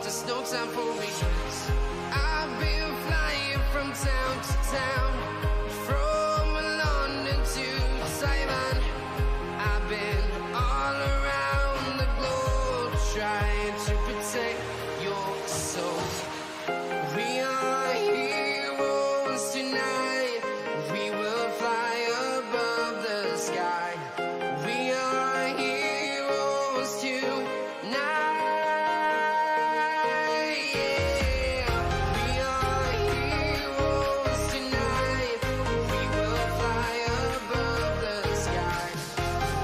There's no time for me. I've been flying from town to town, from London to Taiwan. I've been all around the globe trying to protect your soul. We are heroes tonight. We will fly above the sky. We are heroes tonight. Yeah. We are heroes tonight. We will fly above the sky.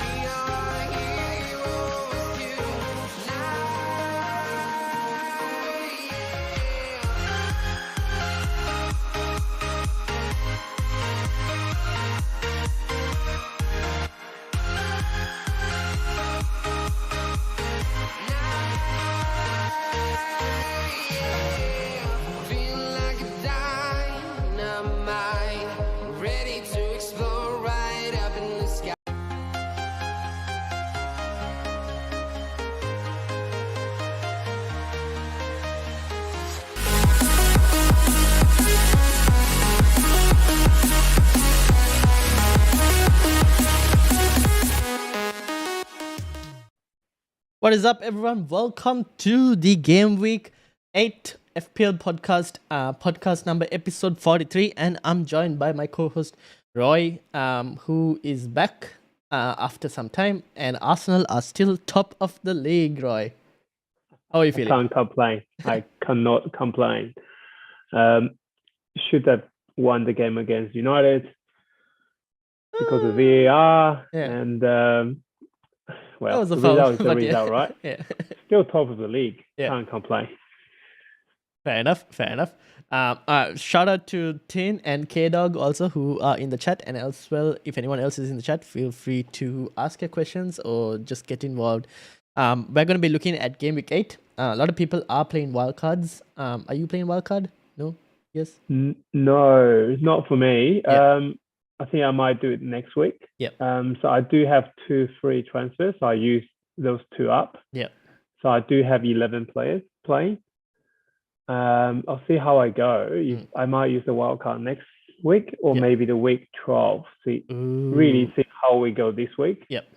We are heroes tonight. Feel like a dynamite, ready to explode right up in the sky. What is up, everyone? Welcome to the Game Week 8 FPL podcast, podcast number episode 43, and I'm joined by my co-host Roy, who is back after some time, and Arsenal are still top of the league. Roy, how are you feeling? Can't complain. I cannot complain. Should have won the game against United because of VAR, Yeah. and well, That was a the foul, result is the but yeah. result, right? Yeah. Still top of the league. Yeah. Can't complain. Fair enough. Shout out to Tin and K-Dog also, who are in the chat, and as well, if anyone else is in the chat, feel free to ask your questions or just get involved. We're going to be looking at Game Week 8. A lot of people are playing wildcards. Are you playing wildcard? No? Yes? No, not for me. Yeah. I think I might do it next week. Yep. So I do have 2 free transfers. So I use those 2 up. Yep. So I do have 11 players playing. I'll see how I go. I might use the wildcard next week or Yep. maybe the week 12. Really see how we go this week. Yep.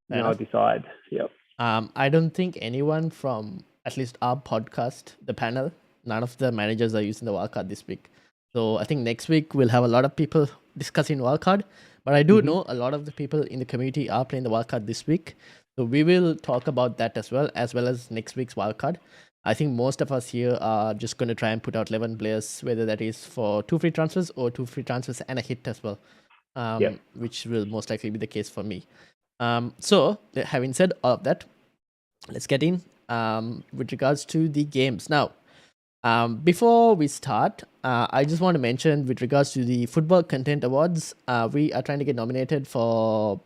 And I'll decide. Yep. I don't think anyone from at least our podcast, the panel, none of the managers are using the wildcard this week. So I think next week we'll have a lot of people discussing wildcard. But I do know a lot of the people in the community are playing the wildcard this week. So we will talk about that as well as next week's wildcard. I think most of us here are just going to try and put out 11 players, whether that is for 2 free transfers or 2 free transfers and a hit as well, which will most likely be the case for me. So, having said all of that, let's get in with regards to the games. Now, before we start, I just want to mention with regards to the Football Content Awards, we are trying to get nominated for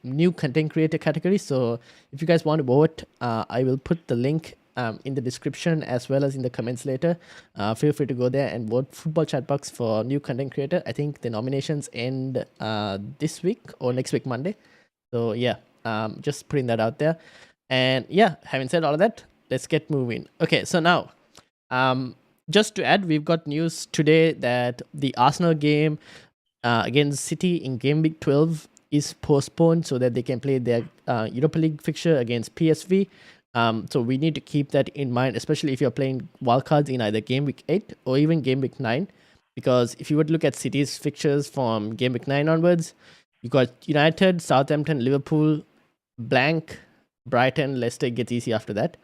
new content creator category. So if you guys want to vote, I will put the link in the description as well as in the comments later. Feel free to go there and vote Football Chatbox for new content creator. I think the nominations end this week or next week, Monday. So yeah, just putting that out there. And yeah, having said all of that, let's get moving. Okay, so now, just to add, we've got news today that the Arsenal game against City in Game Week 12 is postponed so that they can play their Europa League fixture against PSV. So we need to keep that in mind, especially if you're playing wildcards in either Game Week 8 or even Game Week 9. Because if you were to look at City's fixtures from Game Week 9 onwards, you got United, Southampton, Liverpool, blank, Brighton, Leicester gets easy after that.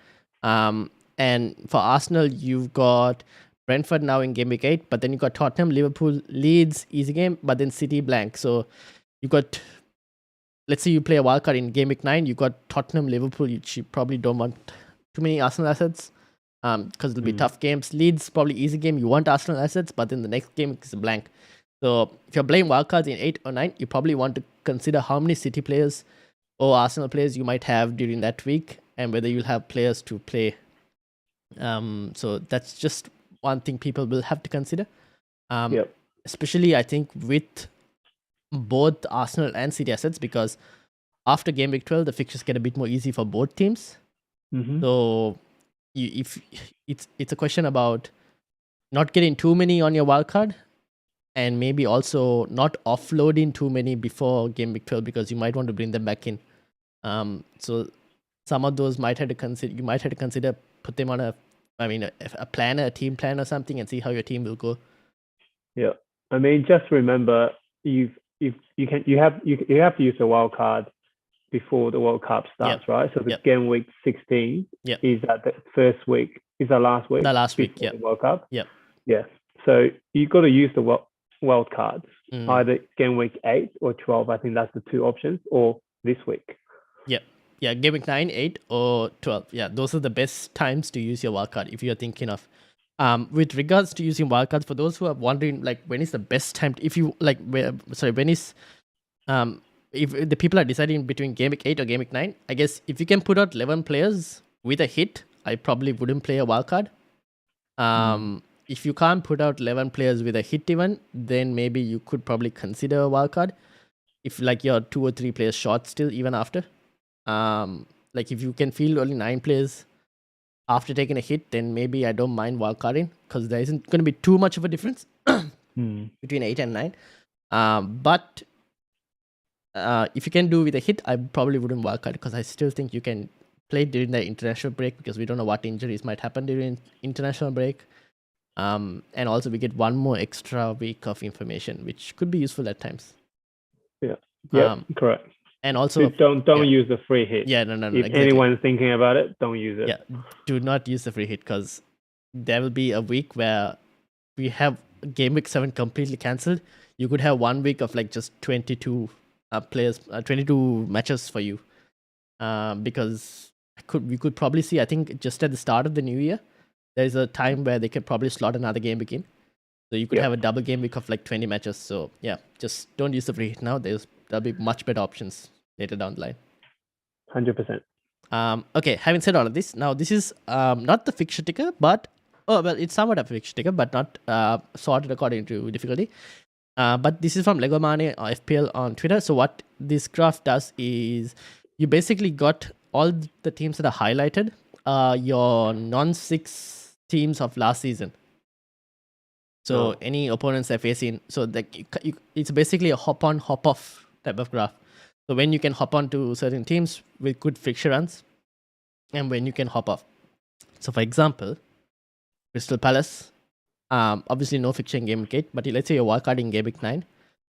And for Arsenal, you've got Brentford now in Game Week 8, but then you got Tottenham, Liverpool, Leeds, easy game, but then City blank. So you got, let's say you play a wildcard in Game Week 9, you got Tottenham, Liverpool, you probably don't want too many Arsenal assets because it'll be tough games. Leeds, probably easy game, you want Arsenal assets, but then the next game is a blank. So if you're playing wildcards in 8 or 9, you probably want to consider how many City players or Arsenal players you might have during that week and whether you'll have players to play. So that's just one thing people will have to consider. Especially, I think, with both Arsenal and City assets, because after Game Week 12, the fixtures get a bit more easy for both teams. So if it's a question about not getting too many on your wildcard, and maybe also not offloading too many before game week 12 because you might want to bring them back in. So some of those might have to consider. You might have to consider put them on a planner, a team plan or something, and see how your team will go. Yeah, I mean, just remember you have to use the wild card before the World Cup starts, right? So the game week 16 is at the first week, is the last week. The last week, the World Cup. Yeah. So you got to use the wild cards, either game week 8 or 12. I think that's the two options, or this week. Yeah, game week 9, 8, or 12. Yeah, those are the best times to use your wildcard if you're thinking of. With regards to using wildcards, for those who are wondering, like, when is the best time? If the people are deciding between game week 8 or game week 9, I guess if you can put out 11 players with a hit, I probably wouldn't play a wildcard. If you can't put out 11 players with a hit even, then maybe you could probably consider a wildcard. If like you're 2 or 3 players short still, even after. Like if you can field only 9 players after taking a hit, then maybe I don't mind wildcarding because there isn't going to be too much of a difference between 8 and 9. But if you can do with a hit, I probably wouldn't wildcard because I still think you can play during the international break because we don't know what injuries might happen during international break. And also we get one more extra week of information, which could be useful at times. Yeah, correct. And also, don't use the free hit. Yeah, no. If exactly. anyone's thinking about it, don't use it. Yeah, do not use the free hit because there will be a week where we have game week 7 completely cancelled. You could have 1 week of like just 22 players, 22 matches for you. Because we could probably see, I think just at the start of the new year, there's a time where they could probably slot another game week in. So you could have a double game week of like 20 matches. So yeah, just don't use the free hit now. There'll be much better options later down the line. 100%. Okay, having said all of this, now this is not the fixture ticker, but it's somewhat a fixture ticker, but not sorted according to difficulty. But this is from Legomane or FPL on Twitter. So what this graph does is you basically got all the teams that are highlighted, your non-6 teams of last season. So any opponents they're facing, so it's basically a hop-on, hop-off type of graph. So when you can hop on to certain teams with good fixture runs, and when you can hop off. So for example, Crystal Palace, obviously no fixture in game week 8, but let's say you're wildcard in game week 9,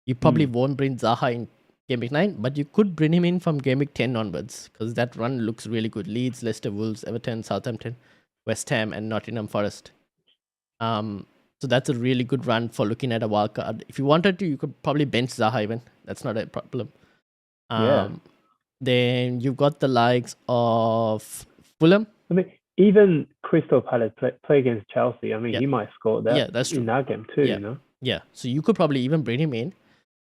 you probably won't bring Zaha in game week 9, but you could bring him in from game week 10 onwards, because that run looks really good. Leeds, Leicester, Wolves, Everton, Southampton, West Ham, and Nottingham Forest. So that's a really good run for looking at a wildcard. If you wanted to, you could probably bench Zaha even. That's not a problem. Then you've got the likes of Fulham. I mean, even Crystal Palace play against Chelsea. I mean, he might score that. Yeah, that's true. In that game too, you know. Yeah, so you could probably even bring him in,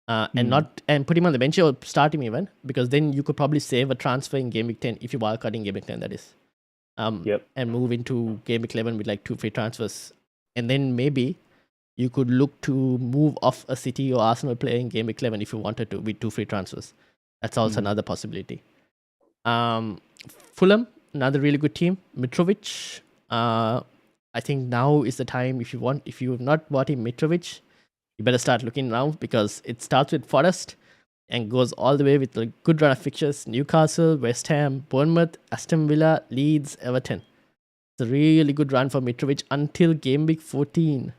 and put him on the bench or start him even, because then you could probably save a transfer in game week 10 if you wildcard in game week 10. That is, and move into game week 11 with like 2 free transfers, and then maybe you could look to move off a City or Arsenal player in game week 11 if you wanted to with 2 free transfers. That's also another possibility. Fulham, another really good team. Mitrovic, I think now is the time if you've not bought him Mitrovic, you better start looking now, because it starts with Forest and goes all the way with a good run of fixtures. Newcastle, West Ham, Bournemouth, Aston Villa, Leeds, Everton. It's a really good run for Mitrovic until game week 14.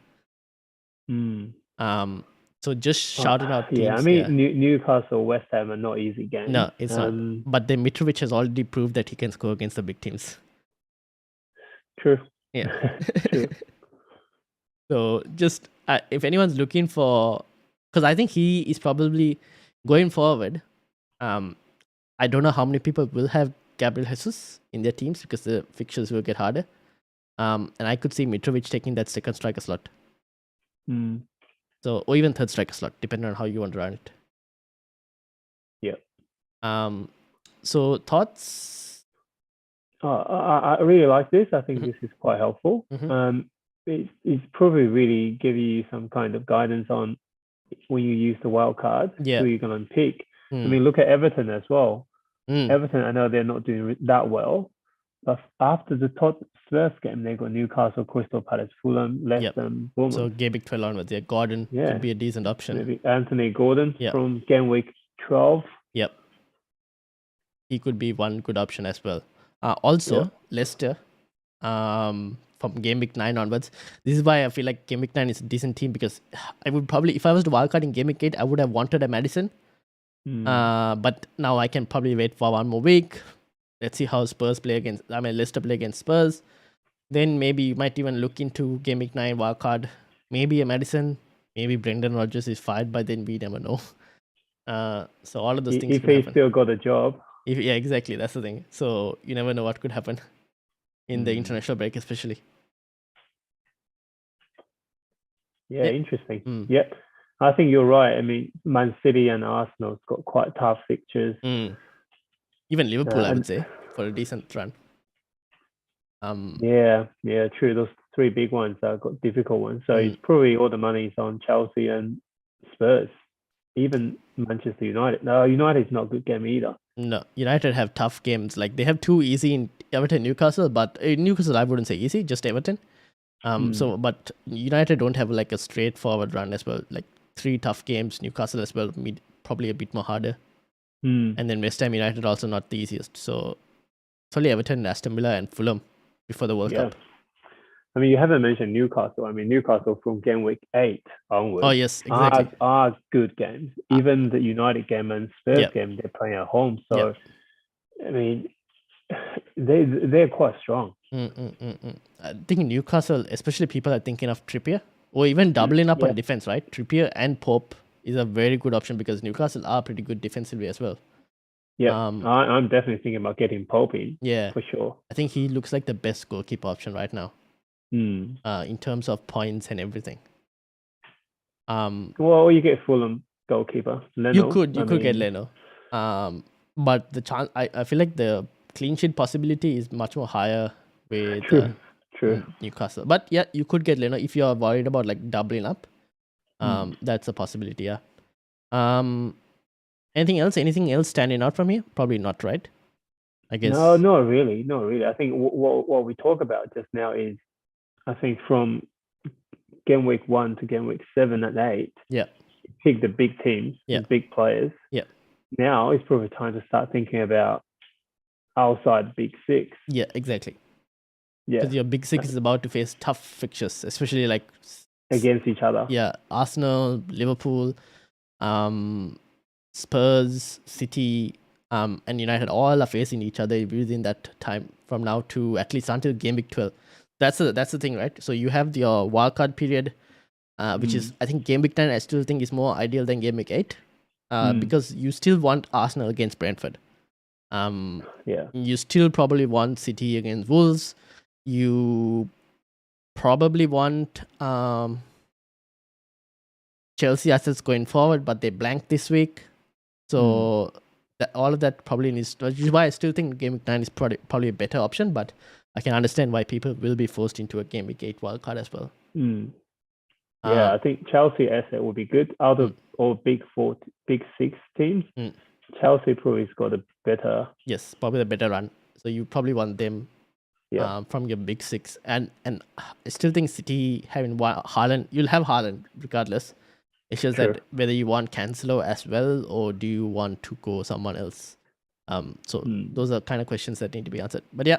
So just shouting out teams. Yeah, I mean, Newcastle, West Ham are not easy games. No, it's not. But then Mitrovic has already proved that he can score against the big teams. True. Yeah. True. So just if anyone's looking for, because I think he is probably going forward. I don't know how many people will have Gabriel Jesus in their teams because the fixtures will get harder. And I could see Mitrovic taking that second striker slot. So, or even third striker slot, depending on how you want to run it. Yeah. So thoughts? I really like this. I think this is quite helpful. It's probably really giving you some kind of guidance on when you use the wild card, who you're going to pick. I mean, look at Everton as well. Everton, I know they're not doing that well, But after the Spurs game, they got Newcastle, Crystal Palace, Fulham, Leicester, Bournemouth. So game week 12 onwards, Gordon could be a decent option. Maybe Anthony Gordon from game week 12. Yep. He could be one good option as well. Also, Leicester, from game week 9 onwards. This is why I feel like game week 9 is a decent team, because I would probably, if I was to wildcard in game week 8, I would have wanted a Madison. But now I can probably wait for one more week. Let's see how Leicester play against Spurs. Then maybe you might even look into game week 9 wildcard. Maybe a Madison. Maybe Brendan Rodgers is fired by then. We never know. So all of those things. If he still got a job. Yeah, exactly. That's the thing. So you never know what could happen in the international break, especially. Yeah, interesting. Yep. I think you're right. I mean, Man City and Arsenal's got quite tough fixtures. Even Liverpool, I would say, for a decent run. Yeah, true. Those 3 big ones are got difficult ones. So it's probably all the money's on Chelsea and Spurs. Even Manchester United. No, United's not a good game either. No, United have tough games. Like, they have 2 easy in Everton, Newcastle, but Newcastle I wouldn't say easy, just Everton. But United don't have like a straightforward run as well. Like 3 tough games, Newcastle as well, probably a bit more harder. And then West Ham United also not the easiest. So it's only Everton, Aston Villa and Fulham before the World Cup. I mean, you haven't mentioned Newcastle. I mean, Newcastle from game week 8 onwards. Oh, yes, exactly. Are good games. Even the United game and Spurs game, they're playing at home. So, I mean, they're quite strong. I think Newcastle, especially people are thinking of Trippier or even doubling up on defense, right? Trippier and Pope is a very good option because Newcastle are pretty good defensively as well. Yeah, I'm definitely thinking about getting Pope in. Yeah, for sure. I think he looks like the best goalkeeper option right now. In terms of points and everything. Well, you get Fulham goalkeeper Leno. You could get Leno. But the chance, I feel like the clean sheet possibility is much more higher with Newcastle. But yeah, you could get Leno if you're worried about like doubling up. That's a possibility. Yeah. Anything else standing out from here? Probably not, right? I guess. No, not really. I think what we talk about just now is, I think from game week 1 to game week 7 and 8. Yeah. Pick the big teams, the big players. Yeah. Now it's probably time to start thinking about outside big 6. Yeah, exactly. Yeah. Because your big 6 is about to face tough fixtures, especially like against each other. Yeah. Arsenal, Liverpool, Spurs, City, and United all are facing each other within that time from now to at least until game week 12. That's the thing, right? So you have your wildcard period, which is, I think game week 9 I still think is more ideal than game week 8, because you still want Arsenal against Brentford. You still probably want City against Wolves. You probably want Chelsea assets going forward, but they blanked this week. So all of that probably needs, which is why I still think game week 9 is probably a better option, but I can understand why people will be forced into a game week 8 wildcard as well. I think Chelsea asset will be good. Out of all big 6 teams, Chelsea probably has got a better. Yes, probably the better run. So you probably want them from your big 6. And I still think City having Haaland, you'll have Haaland regardless. It's just that whether you want Cancelo as well or do you want to go someone else. Those are kind of questions that need to be answered. But yeah,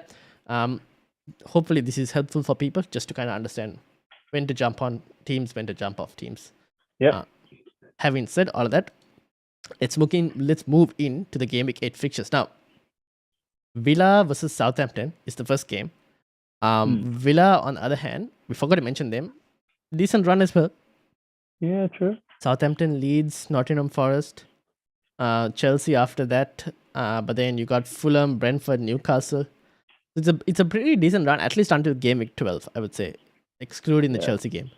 hopefully this is helpful for people just to kind of understand when to jump on teams, when to jump off teams. Having said all of that, let's move into the game week 8 fixtures. Now, Villa versus Southampton is the first game. Villa, on the other hand, we forgot to mention them. Decent run as well. Yeah, true. Southampton leads Nottingham Forest. Chelsea after that. But then you got Fulham, Brentford, Newcastle. It's a pretty decent run, at least until game week 12, I would say, excluding the Chelsea game.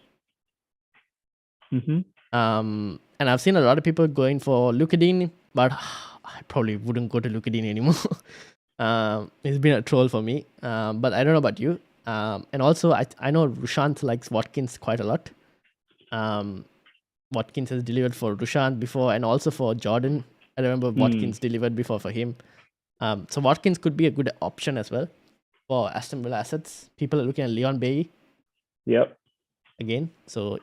And I've seen a lot of people going for Lucadine, but I probably wouldn't go to Lucadine anymore. It's been a troll for me. But I don't know about you. And also, I know Rushant likes Watkins quite a lot. Watkins has delivered for Rushant before and also for Jordan. I remember Watkins delivered before for him. So Watkins could be a good option as well. for Aston Villa assets. People are looking at Leon Bailey Yep. again. So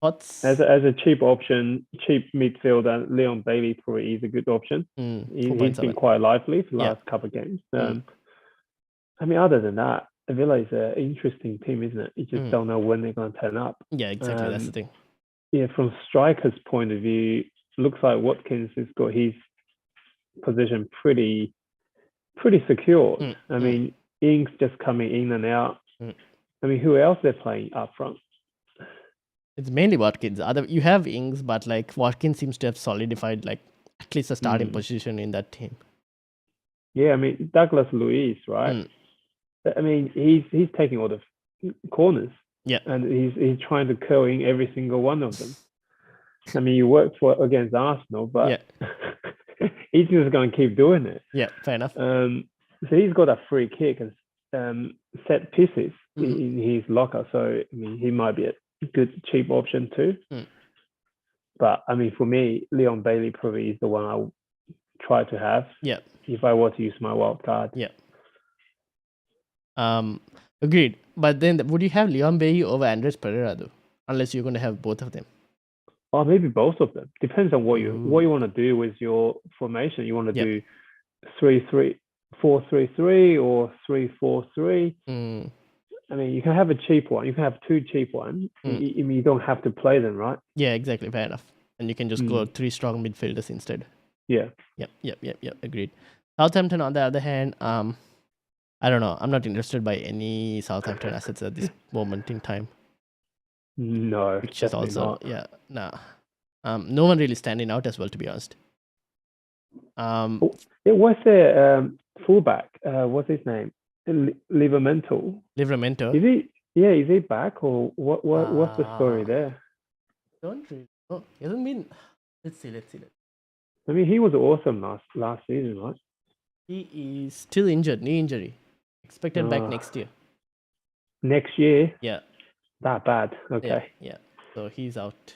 thoughts? As a cheap option, cheap midfielder, Leon Bailey probably is a good option. He's 4.7. been quite lively for the Yeah. last couple of games. I mean, other than that, Villa is an interesting team, isn't it? You just don't know when they're going to turn up. Yeah, exactly. That's the thing. Yeah, from striker's point of view, looks like Watkins has got his position pretty secure. I mean, Ings just coming in and out. I mean, who else they're playing up front? It's mainly Watkins. You have Ings, but like Watkins seems to have solidified like at least a starting position in that team. Yeah, I mean Douglas Luiz, right? I mean, he's taking all the corners. Yeah, and he's trying to curl in every single one of them. I mean, you worked against Arsenal, but he's just going to keep doing it. Yeah, fair enough. So he's got a free kick and set pieces in his locker. So I mean, he might be a good cheap option too. But I mean, for me, Leon Bailey probably is the one I'll try to have. Yeah. If I were to use my wild card. Yeah. Agreed. But then would you have Leon Bailey over Andres Pereira though? Unless you're going to have both of them. Or maybe both of them. Depends on what you want to do with your formation. You want to do 3-3, 4-3-3 or 3-4-3. I mean, you can have a cheap one. You can have two cheap ones. You don't have to play them, right? Yeah, exactly. Fair enough. And you can just go 3 strong midfielders instead. Yeah. Yep. Agreed. Southampton, on the other hand, I don't know. I'm not interested by any Southampton assets at this moment in time. No, which is also not. No one really standing out as well, to be honest. It was a fullback. What's his name? Livramento. Is he? Yeah, is he back or what? What's the story there? Don't really know. He hasn't been. Let's see. I mean, he was awesome last season, right? He is still injured, knee injury. Expected back next year. Next year? Yeah. That bad. Okay. Yeah. So he's out.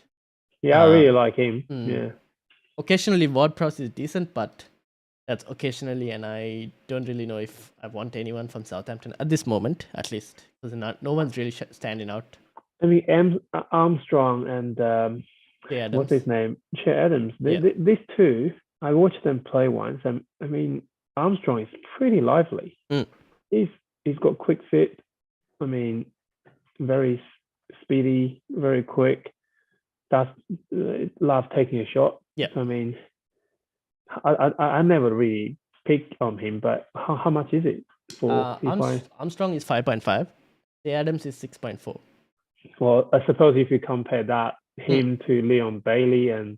Yeah, I really like him. Yeah. Occasionally, WordPress is decent, but that's occasionally, and I don't really know if I want anyone from Southampton at this moment, at least, because no one's really standing out. I mean, Armstrong and what's his name? Che Adams. These two, I watched them play once, and I mean, Armstrong is pretty lively. He's got quick fit. I mean, very speedy, very quick. Love taking a shot. Yeah. I mean, I never really picked on him, but how much is it for? Armstrong is 5.5. The Adams is 6.4. Well, I suppose if you compare him to Leon Bailey and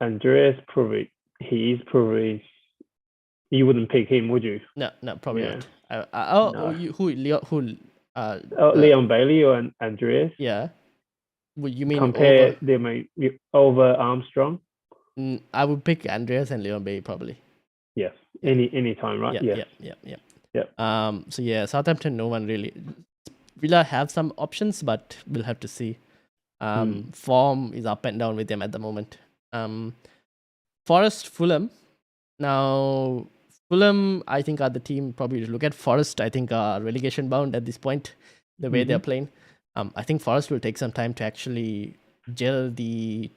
Andreas, you wouldn't pick him, would you? No, probably not. Leon Bailey or Andreas? Yeah. Would you mean compare them over Armstrong? I would pick Andreas and Leon Bailey probably. Yes. Any time, right? Yeah. So yeah, Southampton, no one really. Villa have some options, but we'll have to see. Form is up and down with them at the moment. Forest, Fulham. Now, Fulham, I think, are the team probably to look at. Forest, I think, are relegation bound at this point, the way they're playing. I think Forest will take some time to actually gel the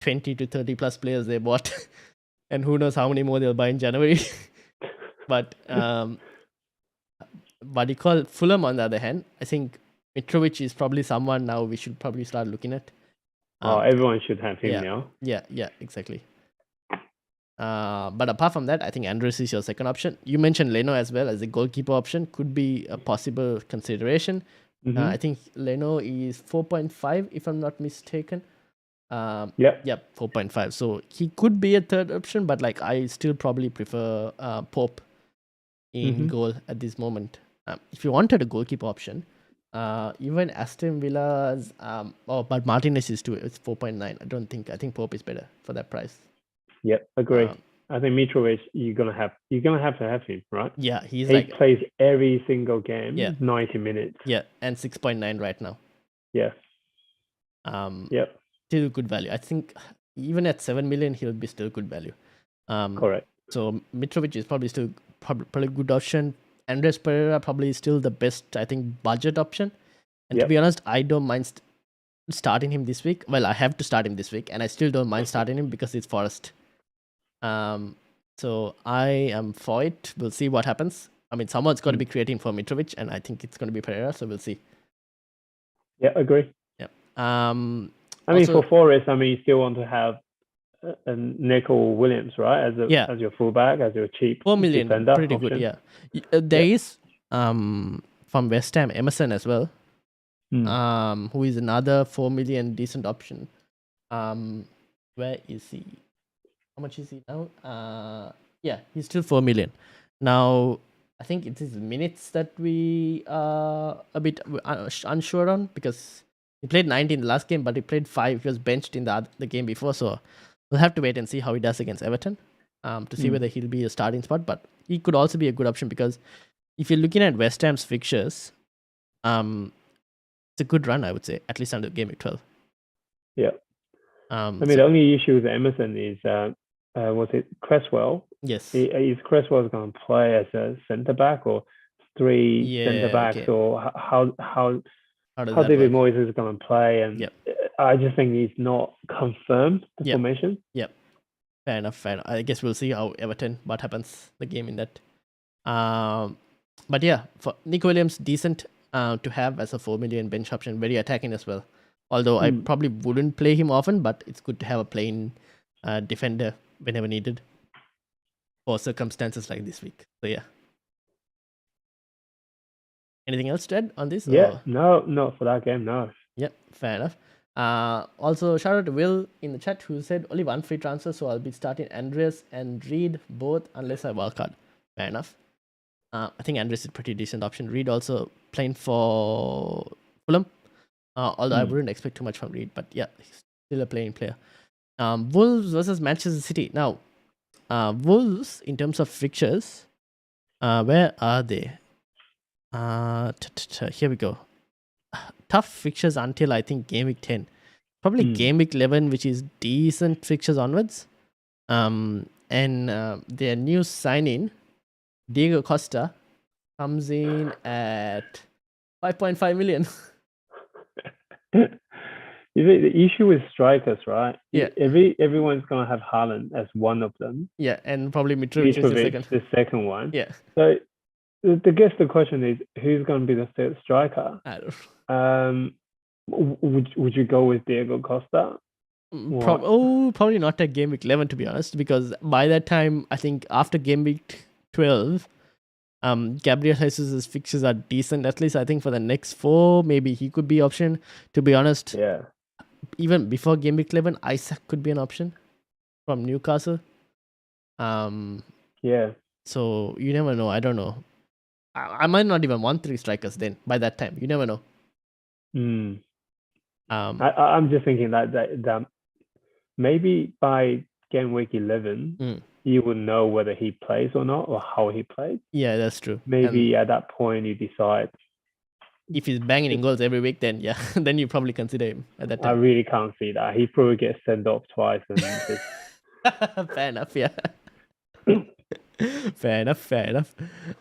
20 to 30 plus players they bought. And who knows how many more they'll buy in January. But you call Fulham, on the other hand, I think Mitrovic is probably someone now we should probably start looking at. Everyone should have him now. Yeah, exactly. But apart from that, I think Andres is your second option. You mentioned Leno as well as a goalkeeper option. Could be a possible consideration. I think Leno is 4.5 if I'm not mistaken. Yep, 4.5. So he could be a third option, but like I still probably prefer Pope in goal at this moment. If you wanted a goalkeeper option, even Aston Villa's but Martinez is too. It's 4.9. I think Pope is better for that price. Yep, agree. I think Mitrovic, you're gonna have to have him, right? Yeah, he plays every single game. 90 minutes. Yeah, and 6.9 right now. Yeah. Yep. Still good value. I think even at 7 million, he'll be still good value. Correct. So Mitrovic is probably still probably a good option. Andres Pereira probably still the best, I think, budget option. And to Yep. be honest, I don't mind starting him this week. Well, I have to start him this week, and I still don't mind starting him because it's Forest. So I am for it. We'll see what happens. I mean, someone's got to be creating for Mitrovic, and I think it's going to be Pereira. So we'll see. Yeah, agree. Yep. I mean, for Forest, I mean, you still want to have a Nico Williams, right? As your fullback, as your cheap 4 million, defender pretty option. good. Yeah. There is from West Ham Emerson as well. Who is another 4 million decent option. Where is he? How much is he now? Yeah, he's still 4 million. Now, I think it is minutes that we are a bit unsure on because he played 90 in the last game, but he played 5. He was benched in the game before, so we'll have to wait and see how he does against Everton to see whether he'll be a starting spot. But he could also be a good option because if you're looking at West Ham's fixtures, it's a good run, I would say, at least under game week 12. Yeah. I mean, the only issue with Emerson is, was it Cresswell? Yes. Is Cresswell going to play as a centre back or 3 centre backs, or how David Moyes is going to play? And I just think he's not confirmed the formation. Yep. Fair enough. I guess we'll see how Everton, what happens the game in that. But yeah, for Nico Williams, decent to have as a 4 million bench option, very attacking as well. Although I probably wouldn't play him often, but it's good to have a playing defender whenever needed for circumstances like this week. So yeah. Anything else to add on this? Yeah, no, not for that game, no. Yep, fair enough. Also, shout out to Will in the chat who said only 1 free transfer, so I'll be starting Andreas and Reed both unless I wildcard. Fair enough. I think Andreas is a pretty decent option. Reed also playing for Fulham. Although I wouldn't expect too much from Reed, but yeah, he's still a playing player. Wolves versus Manchester City. Now, Wolves, in terms of fixtures, where are they? Here we go. Tough fixtures until I think game week 10. Probably game week 11, which is decent fixtures onwards. And their new signing, Diego Costa, comes in at 5.5 million. The issue with strikers, right? Yeah. Everyone's going to have Haaland as one of them. Yeah, and probably Mitrovic is the second one. Yeah. So the question is, who's going to be the third striker? I don't know. Would you go with Diego Costa? Probably not at game week 11, to be honest, because by that time, I think after game week 12, Gabriel Jesus' fixtures are decent. At least I think for the next 4, maybe he could be option. To be honest, yeah. Even before game week 11, Isaac could be an option from Newcastle. Yeah. So you never know. I don't know. I might not even want 3 strikers then. By that time, you never know. I'm just thinking that maybe by game week 11, you will know whether he plays or not, or how he plays. Yeah, that's true. Maybe at that point you decide. If he's banging in goals every week, then yeah, then you probably consider him at that time. I really can't see that. He probably gets sent off twice and just... Fair enough, yeah. Fair enough.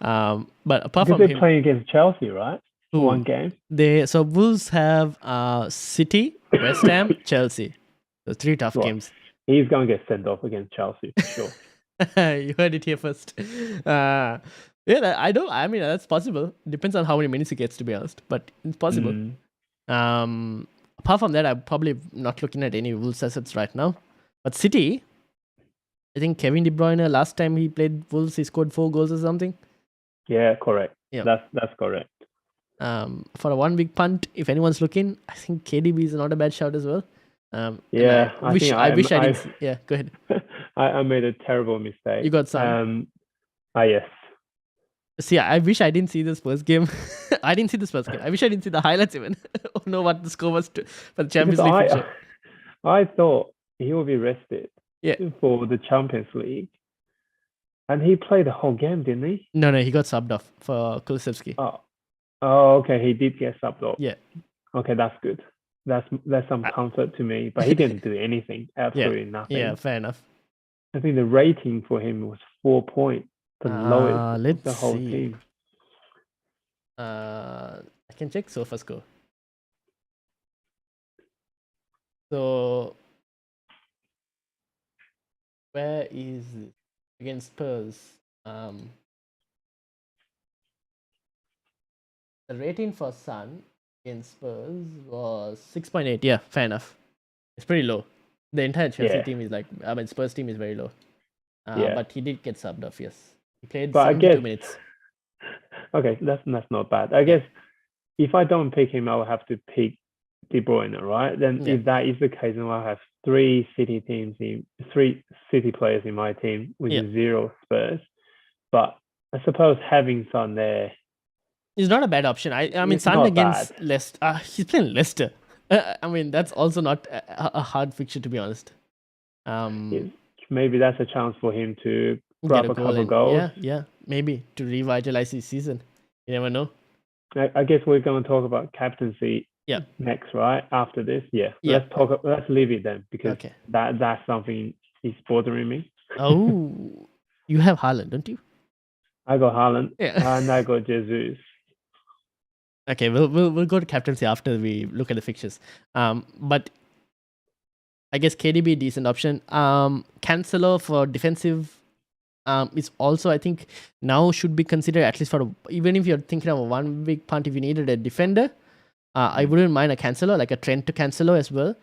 But apart from they're playing against Chelsea, right? One game. So Wolves have City, West Ham, Chelsea. So 3 tough games. He's going to get sent off against Chelsea for sure. You heard it here first. I mean, that's possible. Depends on how many minutes he gets, to be honest. But it's possible. Apart from that, I'm probably not looking at any Wolves assets right now. But City, I think Kevin De Bruyne, last time he played Wolves, he scored 4 goals or something. Yeah, correct. Yeah. That's correct. For a 1 week punt, if anyone's looking, I think KDB is not a bad shout as well. Yeah, I wish I didn't. Yeah, go ahead. I made a terrible mistake. You got some. Yes. See, I wish I didn't see this first game. I didn't see this first game. I wish I didn't see the highlights even. Know what the score was for the Champions League fixture. I thought he will be rested for the Champions League. And he played the whole game, didn't he? No, he got subbed off for Kulusevski. Oh, okay. He did get subbed off. Yeah. Okay, that's good. That's some comfort to me. But he didn't do anything. Absolutely nothing. Yeah, fair enough. I think the rating for him was 4 points. The lowest of the whole team. I can check SofaScore. So where is this? Against Spurs? The rating for Son against Spurs was 6.8. Yeah, fair enough. It's pretty low. The entire Chelsea team is like, I mean, Spurs team is very low. But he did get subbed off, yes. He played But 72 minutes. Okay, that's not bad. I guess if I don't pick him, I'll have to pick De Bruyne, right? Then if that is the case, then I'll have three City players in my team, which is 0 Spurs. But I suppose having Son there is not a bad option. I mean, Son against Leicester. He's playing Leicester. I mean, that's also not a hard fixture, to be honest. Maybe that's a chance for him to grab a couple goals. Yeah, maybe to revitalize his season. You never know. I guess we're going to talk about captaincy next, right? After this, let's leave it then, because that's something is bothering me. Oh, you have Haaland, don't you? I got Haaland, and I got Jesus. Okay, we'll go to captaincy after we look at the fixtures. But I guess KDB decent option. Cancelo for defensive is also, I think, now should be considered, at least for even if you're thinking of a 1 week punt, if you needed a defender, I wouldn't mind a Cancelo, like a Trent to Cancelo as well.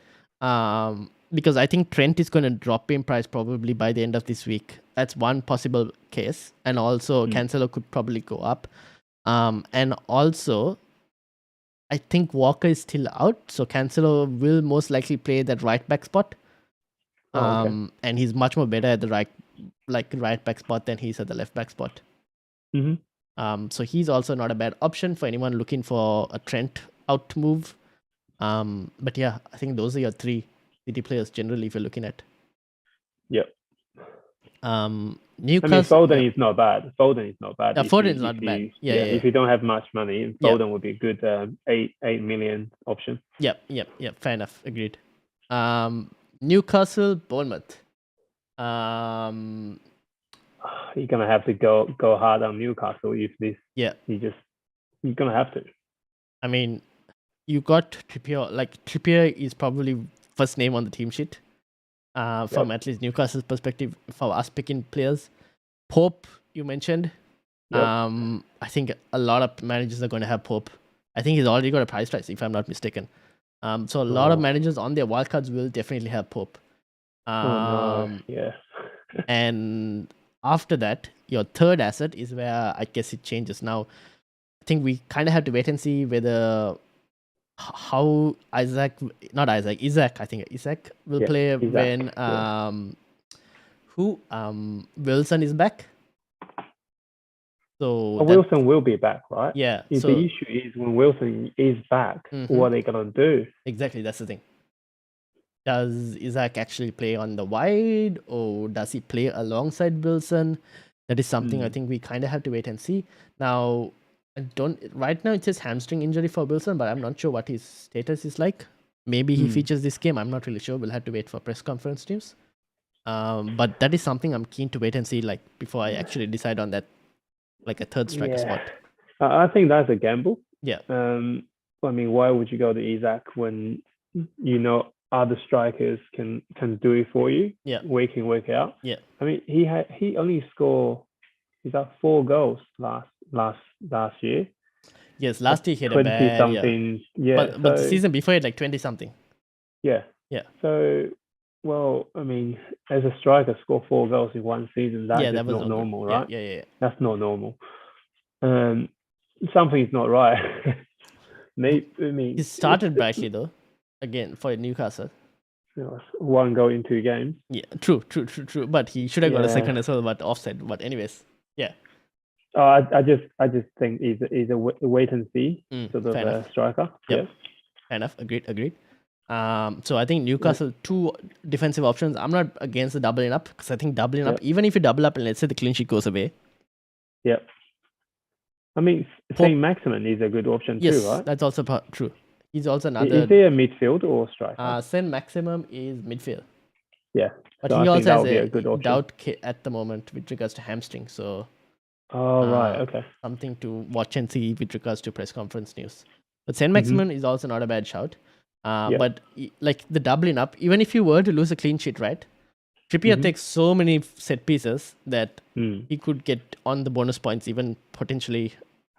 Because I think Trent is going to drop in price probably by the end of this week. That's one possible case. And also Cancelo could probably go up. And also, I think Walker is still out, so Cancelo will most likely play that right back spot. And he's much more better at the right back spot than he's at the left back spot. So he's also not a bad option for anyone looking for a Trent out move. But yeah, I think those are your three City players generally if you're looking at. Yep. Newcastle. Foden is not bad. Foden is not bad. Foden is not bad. If you don't have much money, Foden would be a good 8 million option. Yep. Fair enough. Agreed. Newcastle, Bournemouth. You're gonna have to go hard on Newcastle if this. Yeah. You're gonna have to. I mean, you got Trippier. Like Trippier is probably first name on the team sheet. From at least Newcastle's perspective, for us picking players. Pope, you mentioned. I think a lot of managers are going to have Pope. I think he's already got a price rise, if I'm not mistaken. So a lot of managers on their wildcards will definitely have Pope. And after that, your third asset is where I guess it changes. Now, I think we kind of have to wait and see whether how Isaac will play when Wilson is back. So Wilson will be back, right? Yeah. So the issue is when Wilson is back, what are they gonna do? Exactly, that's the thing. Does Isaac actually play on the wide, or does he play alongside Wilson? That is something I think we kind of have to wait and see. Now, right now it says hamstring injury for Wilson, but I'm not sure what his status is like. Maybe he features this game. I'm not really sure. We'll have to wait for press conference news. But that is something I'm keen to wait and see, like before I actually decide on that, like a third striker spot. I think that's a gamble. Yeah. I mean, why would you go to Isaac when you know other strikers can do it for you? Yeah. Week in, week out. Yeah. I mean, he only scored. He's got 4 goals last year. Yes, last year he had a bad 20-something. But the season before he had like 20-something. Yeah. So, well, I mean, as a striker, score 4 goals in one season, that was not normal, right? Yeah. That's not normal. Something's not right. He started brightly though, again for Newcastle. 1 goal in 2 games. Yeah, true. But he should have got a second as well, but offside. But anyways, yeah. I just think he's a wait and see sort of striker. Yep. Fair enough. Agreed. So I think Newcastle 2 defensive options. I'm not against the doubling up, because I think doubling up, even if you double up and let's say the clean sheet goes away. Yep. I mean, Saint Maximin is a good option too, right? That's also true. He's also another. Is he a midfield or striker? Saint Maximum is midfield. Yeah. But he also has a good doubt at the moment with regards to hamstring. So Oh, right. Okay. Something to watch and see with regards to press conference news. But Saint Mm-hmm. Maximin is also not a bad shout. Yep. But like the doubling up, even if you were to lose a clean sheet, right? Trippier Mhm. takes so many set pieces that Mm. he could get on the bonus points, even potentially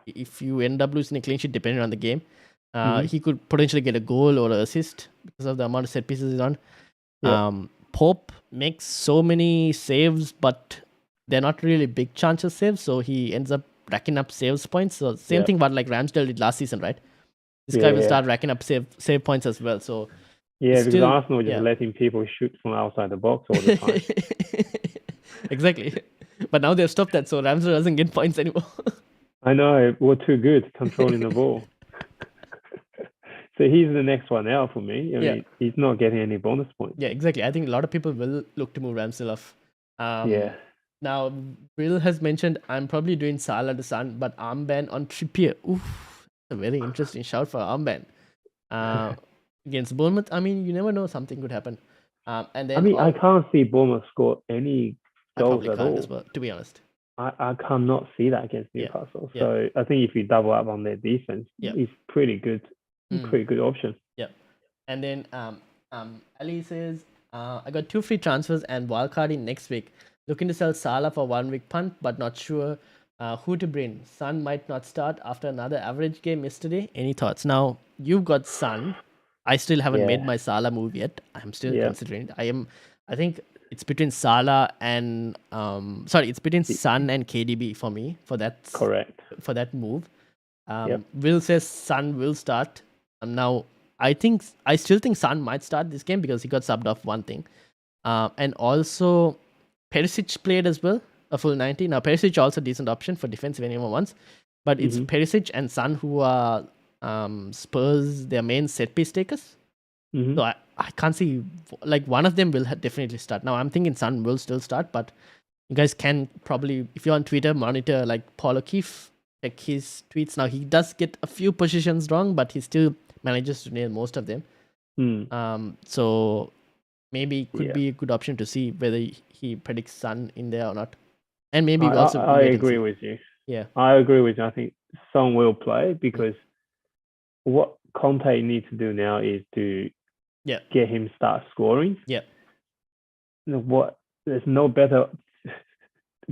if you end up losing a clean sheet, depending on the game. Mhm. He could potentially get a goal or an assist because of the amount of set pieces he's on. Yep. Pope makes so many saves, but they're not really big chance of saves, so he ends up racking up saves points. So same Yep. thing what like Ramsdale did last season, right? This Yeah, guy will yeah. start racking up save points as well. So Yeah, it's because still Arsenal just letting people shoot from outside the box all the time. Exactly. But now they've stopped that, so Ramsdale doesn't get points anymore. I know, we're too good controlling the ball. So he's the next one out for me. I Yeah. mean, he's not getting any bonus points. Yeah, exactly. I think a lot of people will look to move Ramsdale off. Yeah. Now, Will has mentioned I'm probably doing Salah the Sun, but armband on Trippier. Oof, a very interesting shout for armband. Against Bournemouth, I mean, you never know, something could happen. And then I mean, I can't see Bournemouth score any I goals probably at can't all. as well, to be honest. I cannot see that against Yeah, Newcastle. yeah. So I think if you double up on their defense, Yeah. it's pretty good. Pretty good option. Yeah. And then Ali says, I got 2 free transfers and wildcard in next week. Looking to sell Salah for 1 week punt, but not sure who to bring. Son might not start after another average game yesterday. Any thoughts? Now, you've got Son. I still haven't made my Salah move yet. I'm still considering it. I think it's between Salah and it's between Son and KDB for me for that. Correct. For that move. Will says Son will start. Now I still think Son might start this game because he got subbed off one thing. And also Perisic played as well, a full 90. Now Perisic also a decent option for defense if anyone wants. But it's Perisic and Son who are Spurs, their main set piece takers. So I can't see, like, one of them will definitely start. Now I'm thinking Son will still start, but you guys can probably, if you're on Twitter, monitor like Paul O'Keefe, check his tweets. Now he does get a few positions wrong, but he still manages to nail most of them. So maybe could be a good option to see whether he predicts Son in there or not. And maybe I agree with you. Yeah, I agree with you. I think Son will play because what Conte needs to do now is to get him start scoring. Yeah. There's no better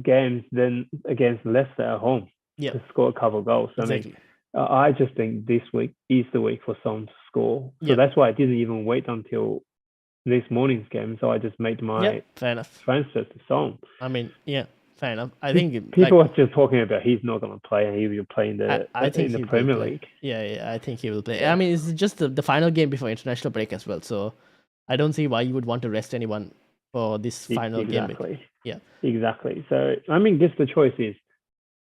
games than against Leicester at home to score a couple of goals. Exactly. I mean, I just think this week is the week for Son to score. So that's why I didn't even wait until this morning's game. So I just made my transfer to Son. I mean, fair enough. I think people are just talking about he's not going to play and he will play in the Premier League. Yeah, I think he will play. I mean, it's just the final game before international break as well. So I don't see why you would want to rest anyone for this final game. Yeah, exactly. So I mean, just the choice is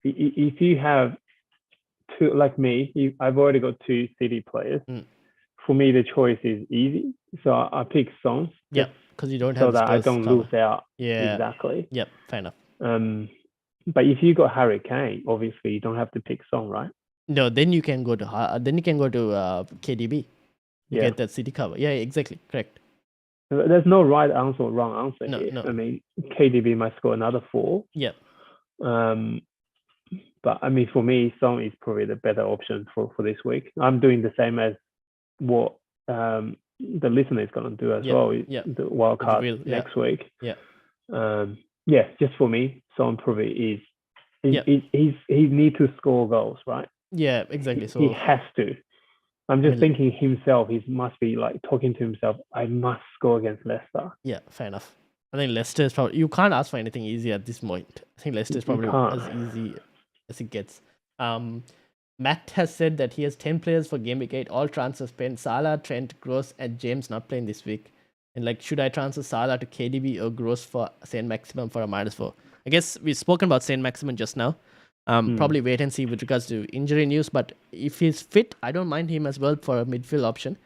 if you have two, like me, I've already got 2 City players. For me, the choice is easy. So I pick Son. Yeah, because you don't have so that I don't lose out. Yeah, exactly. Yep, fair enough. But if you got Harry Kane, obviously you don't have to pick Son, right? No, then you can go to KDB. You get that City cover. Yeah, exactly, correct. There's no right answer or wrong answer here. No. I mean, KDB might score another 4. Yeah. But I mean, for me, Son is probably the better option for this week. I'm doing the same as what the listener is going to do as well. The wildcard next week. Yeah. Just for me, Son probably he needs to score goals, right? Yeah, exactly. So he has to. I'm just thinking himself. He must be like talking to himself. I must score against Leicester. Yeah, fair enough. I think Leicester is probably, you can't ask for anything easy at this point. I think Leicester is probably as easy as it gets. Matt has said that he has 10 players for Game Week 8, all transfers spent. Salah, Trent, Gross, and James not playing this week. And like, should I transfer Salah to KDB or Gross for Saint Maximin for a -4? I guess we've spoken about Saint Maximin just now. Probably wait and see with regards to injury news. But if he's fit, I don't mind him as well for a midfield option.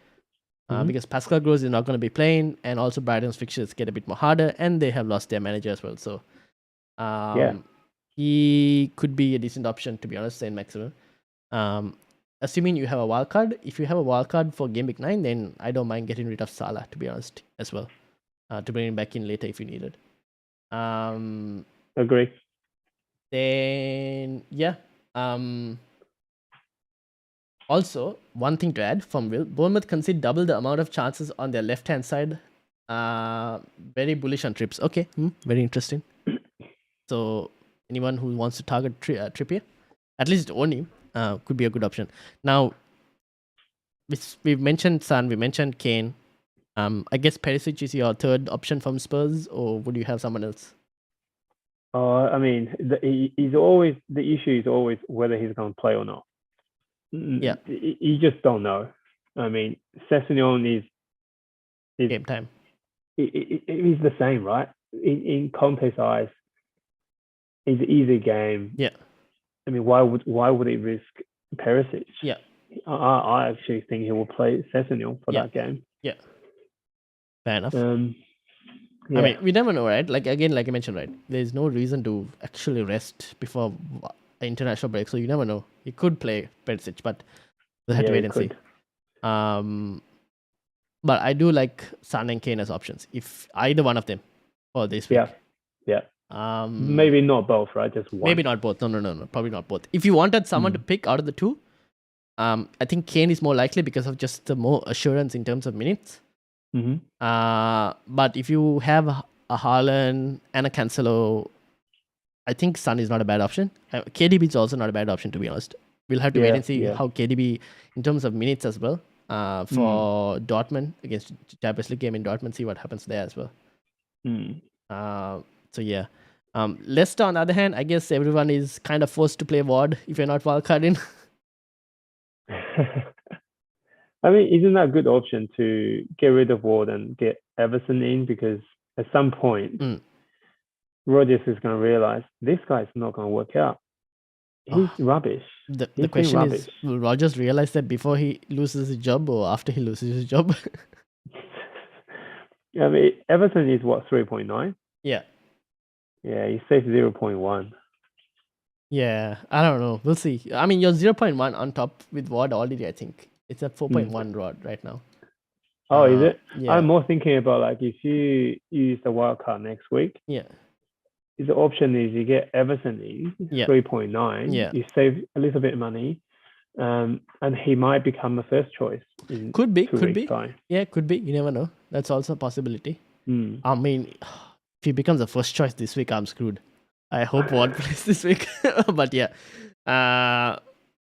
Because Pascal Gross is not going to be playing, and also Brighton's fixtures get a bit more harder, and they have lost their manager as well. So he could be a decent option, to be honest, Saint Maximin. Assuming you have a wildcard. If you have a wildcard for Game Week 9, then I don't mind getting rid of Salah, to be honest, as well. To bring him back in later if you need it. Agree. Then yeah. Also, one thing to add from Will, Bournemouth concede double the amount of chances on their left-hand side. Very bullish on trips. Okay, very interesting. So anyone who wants to target Trippier, at least own him, could be a good option. Now, we've mentioned Son, we mentioned Kane. I guess Perisic is your third option from Spurs, or would you have someone else? I mean, he's always the issue is always whether he's going to play or not. Yeah, you just don't know. I mean, Sessegnon is game time. It is the same, right? In Conte's eyes, it's an easy game. Yeah. I mean, why would he risk Perisic? Yeah. I actually think he will play Sessegnon for that game. Yeah. Fair enough. Yeah. I mean, we never know, right? Like again, like I mentioned, right? There's no reason to actually rest before an international break, so you never know. He could play Perisic, but we'll have to wait and see. But I do like Son and Kane as options. If either one of them for this week. Yeah. Maybe not both, right? Just one. Maybe not both. No. Probably not both. If you wanted someone to pick out of the two, I think Kane is more likely because of just the more assurance in terms of minutes. But if you have a Haaland and a Cancelo, I think Son is not a bad option. KDB is also not a bad option, to be honest. We'll have to wait and see how KDB, in terms of minutes as well, for Dortmund against Champions League game in Dortmund, see what happens there as well. So yeah. Leicester, on the other hand, I guess everyone is kind of forced to play Ward if you're not wildcarding. I mean, isn't that a good option to get rid of Ward and get Everson in? Because at some point, Rodgers is going to realize this guy's not going to work out. He's rubbish. The question is, will Rodgers realize that before he loses his job or after he loses his job? I mean, Everton is what, 3.9? Yeah. Yeah, he saves 0.1. Yeah, I don't know. We'll see. I mean, you're 0.1 on top with Ward already, I think. It's at 4.1 Rod right now. Oh, is it? Yeah. I'm more thinking about like if you use the wildcard next week. Yeah. The option is you get Everton in 3.9. Yeah. You save a little bit of money, and he might become a first choice. Could be. Time. Yeah, could be. You never know. That's also a possibility. I mean, if he becomes a first choice this week, I'm screwed. I hope Ward plays this week. But yeah,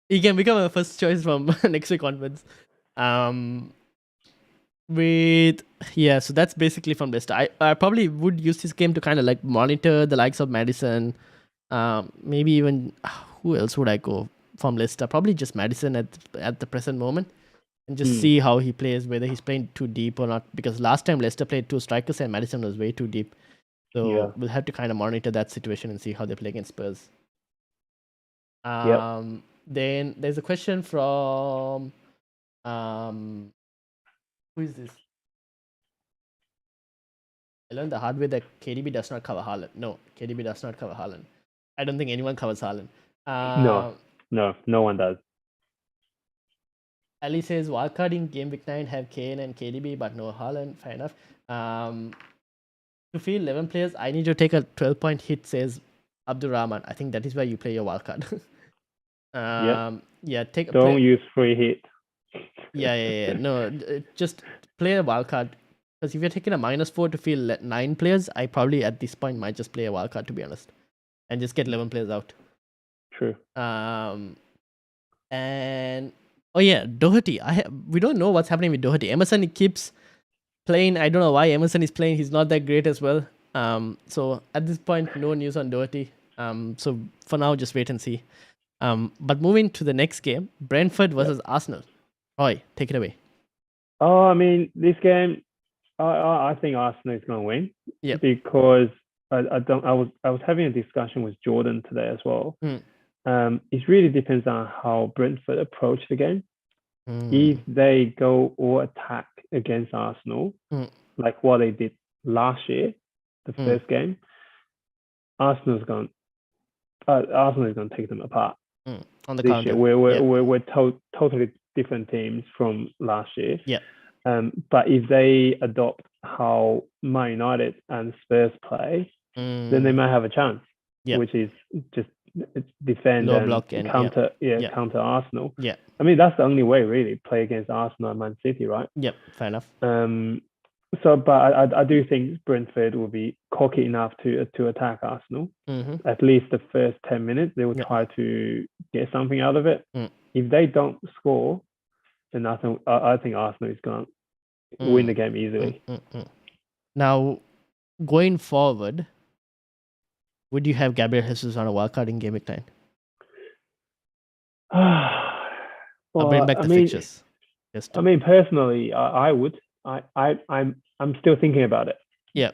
he can become a first choice from next week onwards. So that's basically from Leicester. I probably would use this game to kind of like monitor the likes of Maddison. Maybe even who else would I go from Leicester? Probably just Maddison at the present moment, and just see how he plays, whether he's playing too deep or not. Because last time Leicester played two strikers and Maddison was way too deep. So we'll have to kind of monitor that situation and see how they play against Spurs. Then there's a question from who is this? I learned the hard way that KDB does not cover Haaland. No, KDB does not cover Haaland. I don't think anyone covers Haaland. No one does. Ali says wildcard in game week 9 have Kane and KDB, but no Haaland. Fair enough. To field 11 players, I need to take a 12-point hit, says Abdurrahman. I think that is where you play your wildcard. Don't use free hit. Yeah. No, just play a wildcard. Because if you're taking a -4 to field 9 players, I probably at this point might just play a wildcard, to be honest, and just get 11 players out. True. And Doherty. We don't know what's happening with Doherty. Emerson keeps playing. I don't know why Emerson is playing. He's not that great as well. So at this point, no news on Doherty. So for now, just wait and see. But moving to the next game, Brentford versus Arsenal. Roy, take it away. Oh, I mean, this game, I think Arsenal is going to win. Yeah. Because I was having a discussion with Jordan today as well. It really depends on how Brentford approach the game. If they go or attack against Arsenal, like what they did last year, the first game, Arsenal is going to take them apart. On the this counter. Year. We're totally different teams from last year. Yeah. But if they adopt how Man United and Spurs play, then they might have a chance. Yeah. which is just defend Low and block and counter, yeah. counter Arsenal. Yeah. I mean, that's the only way really, play against Arsenal and Man City, right? Yep, fair enough. So, but I do think Brentford will be cocky enough to attack Arsenal. At least the first 10 minutes, they will try to get something out of it. If they don't score, then I think Arsenal is going to win the game easily. Now, going forward, would you have Gabriel Jesus on a wildcard in Game Week 9? I'll bring back the fixtures. I mean, personally, I would. I'm still thinking about it. Yeah.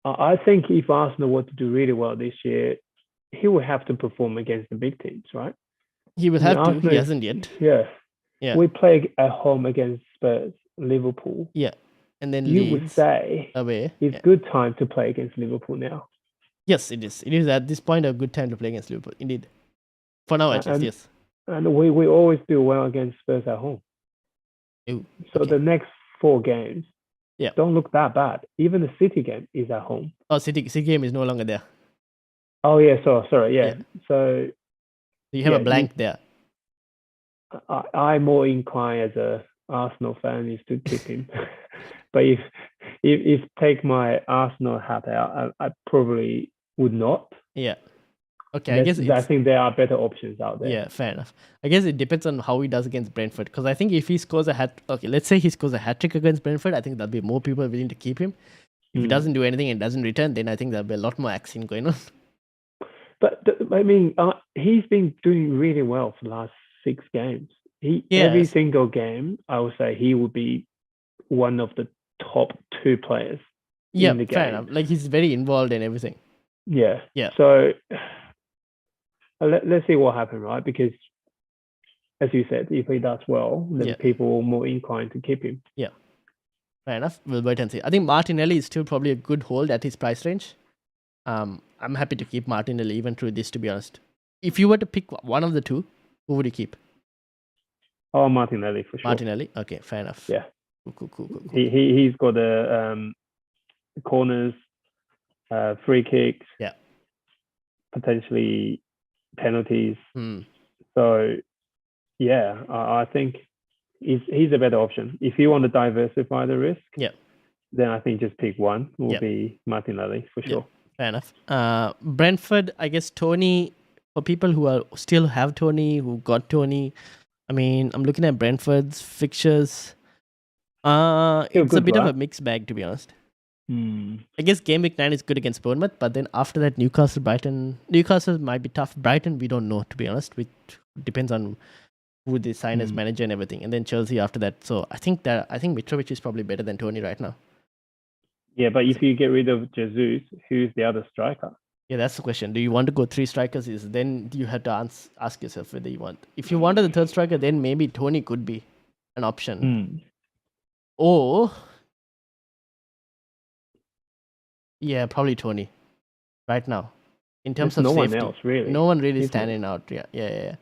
I think if Arsenal were to do really well this year, he will have to perform against the big teams, right? He will have to. He hasn't yet. Yeah. We play at home against Spurs, Liverpool. Yeah. And then you would say away. It's good time to play against Liverpool now. Yes, it is. It is at this point a good time to play against Liverpool. Indeed. For now, at least, yes. And we always do well against Spurs at home. Ooh, so the next 4 games don't look that bad. Even the City game is at home. Oh, City game is no longer there. Oh, yeah. Sorry. Yeah. So you have a blank there. I'm more inclined as a Arsenal fan is to keep him. But if take my Arsenal hat out, I probably would not. Yeah. Okay, I think there are better options out there. Yeah, fair enough. I guess it depends on how he does against Brentford. Because I think if he scores let's say he scores a hat-trick against Brentford, I think there'll be more people willing to keep him. If he doesn't do anything and doesn't return, then I think there'll be a lot more action going on. But I mean, he's been doing really well for the last 6 games. Every single game, I would say he would be one of the top 2 players in the game. Fair enough. Like, he's very involved in everything. Yeah. So let's see what happens, right? Because as you said, if he does well, then people are more inclined to keep him. Yeah. Fair enough. We'll wait and see. I think Martinelli is still probably a good hold at his price range. I'm happy to keep Martinelli even through this, to be honest. If you were to pick one of the 2, who would you keep? Oh, Martinelli for sure. Martinelli? Okay, fair enough. Yeah. Cool. He's got the corners, free kicks, potentially penalties. So, yeah, I think he's a better option. If you want to diversify the risk, then I think just pick one. Will be Martinelli for sure. Fair enough. Brentford, I guess Tony, for people who still have Tony, who got Tony, I mean, I'm looking at Brentford's fixtures. It's a bit of a mixed bag, to be honest. I guess Game Week 9 is good against Bournemouth, but then after that, Newcastle, Brighton. Newcastle might be tough. Brighton, we don't know, to be honest. It depends on who they sign as manager and everything. And then Chelsea after that. So I think Mitrovic is probably better than Tony right now. Yeah, but if you get rid of Jesus, who's the other striker? Yeah, that's the question. Do you want to go 3 strikers? Then you have to ask yourself whether you want. If you wanted the 3rd striker, then maybe Tony could be an option. Or probably Tony right now. In terms of no safety, one else really. No one really standing out. Yeah.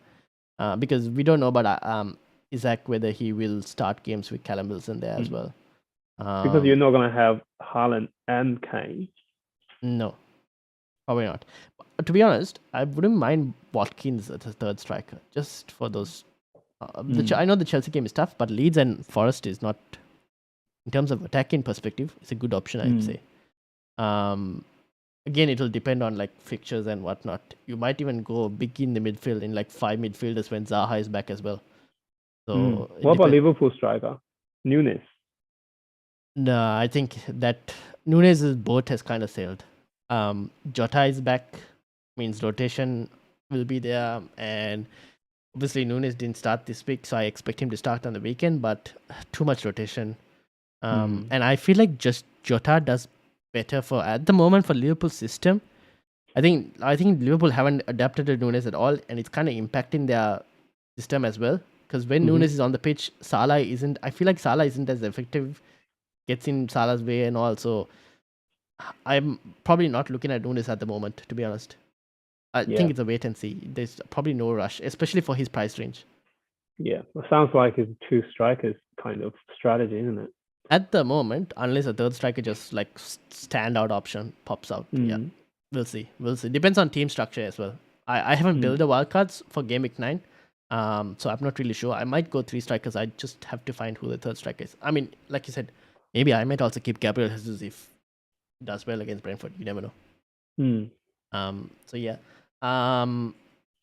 Because we don't know about Isaac whether he will start games with Callum Wilson there as well. Because you're not going to have Haaland and Kane. No, probably not. But to be honest, I wouldn't mind Watkins as a 3rd striker, just for those. I know the Chelsea game is tough, but Leeds and Forest is not, in terms of attacking perspective, it's a good option, I would say. Again, it will depend on like fixtures and whatnot. You might even go big in the midfield in like 5 midfielders when Zaha is back as well. So what about Liverpool striker Nunes? No, I think that Nunes' boat has kind of sailed. Jota is back, means rotation will be there, and obviously Nunes didn't start this week, so I expect him to start on the weekend, but too much rotation. And I feel like just Jota does better at the moment for Liverpool's system. I think Liverpool haven't adapted to Nunes at all, and it's kind of impacting their system as well. Because when Nunes is on the pitch, I feel like Salah isn't as effective, gets in Salah's way and all. So I'm probably not looking at Nunes at the moment, to be honest. I think it's a wait and see. There's probably no rush, especially for his price range. Yeah, it sounds like it's 2 strikers kind of strategy, isn't it? At the moment, unless a 3rd striker just like standout option pops out. Yeah, We'll see. Depends on team structure as well. I haven't built the wildcards for Game Week 9. So I'm not really sure. I might go 3 strikers. I just have to find who the third striker is. I mean, like you said, maybe I might also keep Gabriel Jesus if he does well against Brentford. You never know. So yeah.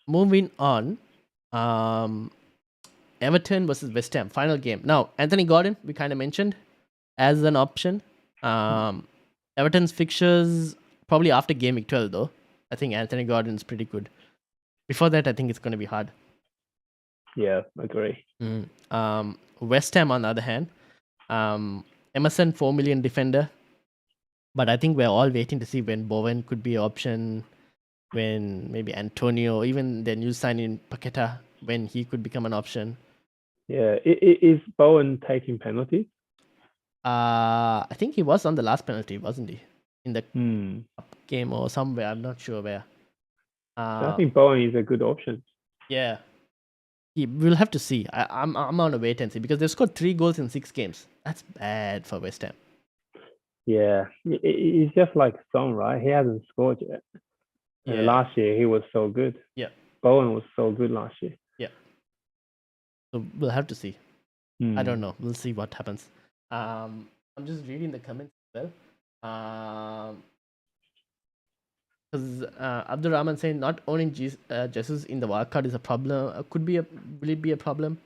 Moving on. Everton versus West Ham, final game. Now, Anthony Gordon, we kind of mentioned as an option. Everton's fixtures probably after Game Week 12 though. I think Anthony Gordon's pretty good. Before that, I think it's going to be hard. Yeah, agree. West Ham, on the other hand, Emerson, 4 million defender. But I think we're all waiting to see when Bowen could be an option, when maybe Antonio, even the new signing Paqueta, when he could become an option. Yeah, is Bowen taking penalties? I think he was on the last penalty, wasn't he? In the game or somewhere, I'm not sure where. I think Bowen is a good option. Yeah. We'll have to see. I'm on a wait and see because they've scored 3 goals in 6 games. That's bad for West Ham. Yeah, he's just like Son, right? He hasn't scored yet. And last year he was so good. Yeah. Bowen was so good last year. Yeah. So we'll have to see. I don't know. We'll see what happens. I'm just reading the comments as well. Because Abdul Rahman saying not owning Jesus in the wildcard is a problem. Will it be a problem?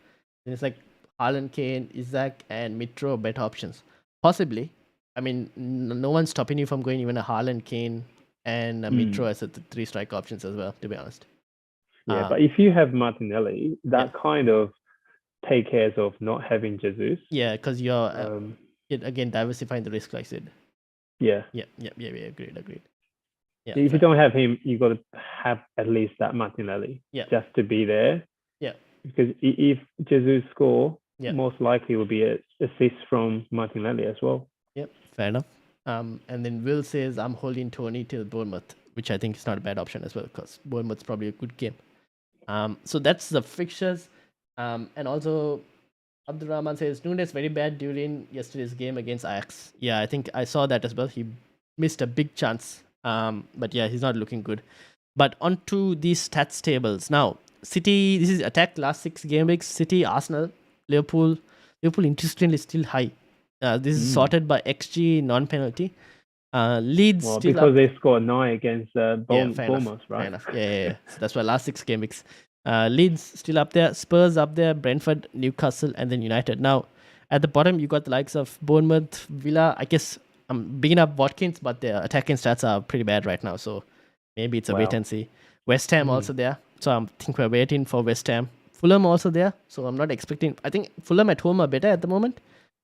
And it's like Haaland, Kane, Isaac, and Mitro better options. Possibly. I mean, no one's stopping you from going even a Haaland, Kane, and a Mitro as a 3 strike options as well, to be honest. Yeah, but if you have Martinelli, that kind of take care of not having Jesus. Yeah, because you're again diversifying the risk, like I said. Yeah. Agreed. Yeah, if you don't have him, you got to have at least that Martinelli just to be there. Yeah. Because if Jesus score, most likely will be an assist from Martinelli as well. Yep, fair enough. And then Will says, I'm holding Tony till Bournemouth, which I think is not a bad option as well because Bournemouth's probably a good game. So that's the fixtures. And also, Abdul Rahman says, Nunes very bad during yesterday's game against Ajax. Yeah, I think I saw that as well. He missed a big chance. But yeah, he's not looking good. But onto these stats tables. Now, City, this is attack last 6 game weeks. City, Arsenal, Liverpool. Liverpool, interestingly, still high. This is sorted by XG non-penalty. Leeds still because up. they scored 9 against Bournemouth, right? Fair enough. Yeah. So that's why last 6 game weeks. Leeds still up there. Spurs up there. Brentford, Newcastle, and then United. Now, at the bottom, you got the likes of Bournemouth, Villa. I guess I'm bigging up Watkins, but their attacking stats are pretty bad right now. So maybe it's a wait and see. West Ham also there. So I think we're waiting for West Ham. Fulham also there. So I'm not expecting. I think Fulham at home are better at the moment.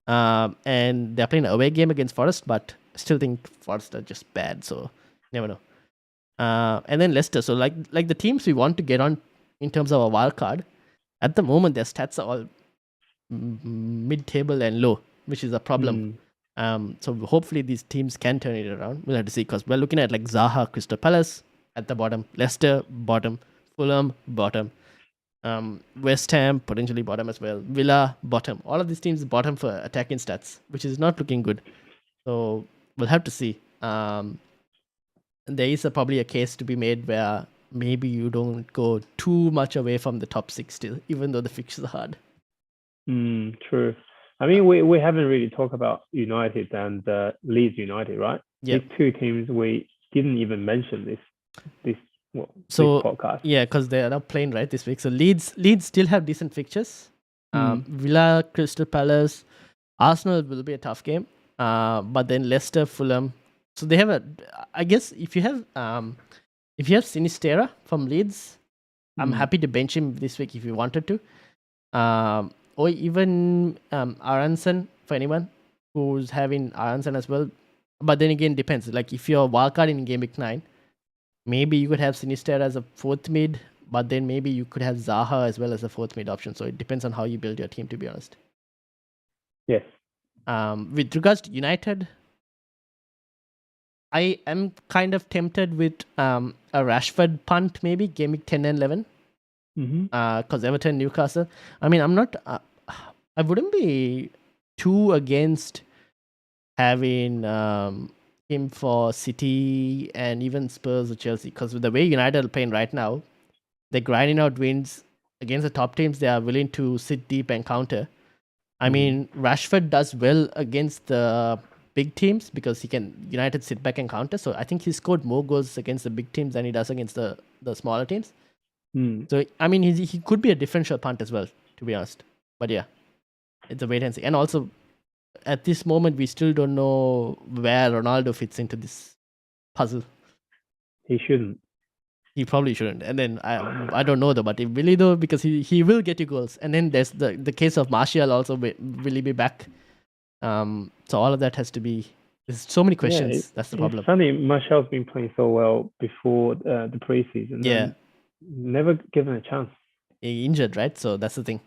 And they're playing an away game against Forest, but I still think Forest are just bad. So never know. And then Leicester. So like the teams we want to get on in terms of a wild card, at the moment their stats are all mid-table and low, which is a problem. So hopefully these teams can turn it around. We'll have to see because we're looking at like Zaha, Crystal Palace at the bottom, Leicester bottom, Fulham bottom, West Ham potentially bottom as well, Villa bottom. All of these teams bottom for attacking stats, which is not looking good. So we'll have to see. There is probably a case to be made where maybe you don't go too much away from the top 6 still, even though the fixtures are hard. True. I mean, we haven't really talked about United and Leeds United, right? Yeah. These 2 teams we didn't even mention this podcast. Yeah, because they are not playing right this week. So Leeds still have decent fixtures. Villa, Crystal Palace, Arsenal will be a tough game. But then Leicester, Fulham. So they have I guess if you have Sinistera from Leeds, I'm happy to bench him this week if you wanted to. Or even Aronson for anyone who's having Aronson as well. But then again, depends. Like if you're wildcard in Game Week 9, maybe you could have Sinistera as a 4th mid, but then maybe you could have Zaha as well as a 4th mid option. So it depends on how you build your team, to be honest. Yes. With regards to United, I am kind of tempted with a Rashford punt, maybe Game Week 10 and 11. Because Everton, Newcastle. I mean, I'm not. I wouldn't be too against having him for City and even Spurs or Chelsea. Because with the way United are playing right now, they're grinding out wins against the top teams. They are willing to sit deep and counter. I mean, Rashford does well against the big teams because United sit back and counter. So I think he scored more goals against the big teams than he does against the smaller teams. So I mean, he could be a differential punt as well, to be honest. But yeah, it's a wait and see. And also, at this moment, we still don't know where Ronaldo fits into this puzzle. He shouldn't. He probably shouldn't. And then I don't know though, but will he though? Because he will get you goals. And then there's the case of Martial also. Will he be back? So all of that has to be. There's so many questions. That's the problem. It's funny, Martial's been playing so well before the preseason. Yeah. Never given a chance. He injured, right? So that's the thing.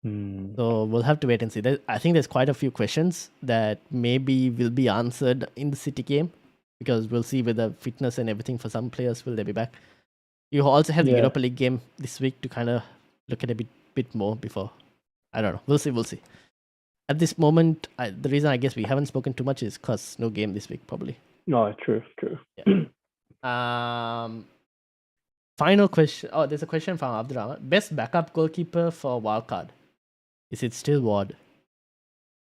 So we'll have to wait and see. I think there's quite a few questions that maybe will be answered in the City game because we'll see with the fitness and everything for some players, will they be back? You also have the Europa League game this week to kind of look at a bit more before. I don't know. We'll see. At this moment, the reason I guess we haven't spoken too much is because no game this week, probably. No, true. Yeah. Final question. Oh, there's a question from Abdurrahman. Best backup goalkeeper for Wildcard. Is it still Ward?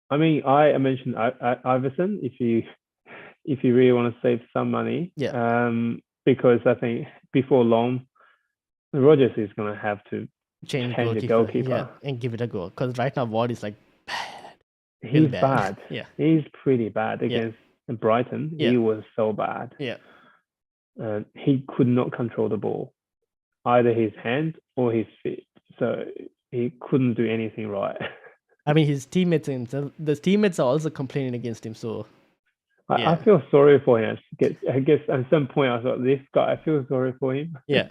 I mean, I mentioned Iverson if you really want to save some money. Yeah. Because I think before long, Rodgers is going to have to change the goalkeeper and give it a go. Because right now Ward is like bad. He's bad. Yeah. He's pretty bad against Brighton. Yeah. He was so bad. Yeah. He could not control the ball, either his hand or his feet. So he couldn't do anything right. I mean, his teammates are also complaining against him. So I feel sorry for him. I guess at some point I thought, this guy, I feel sorry for him. Yeah.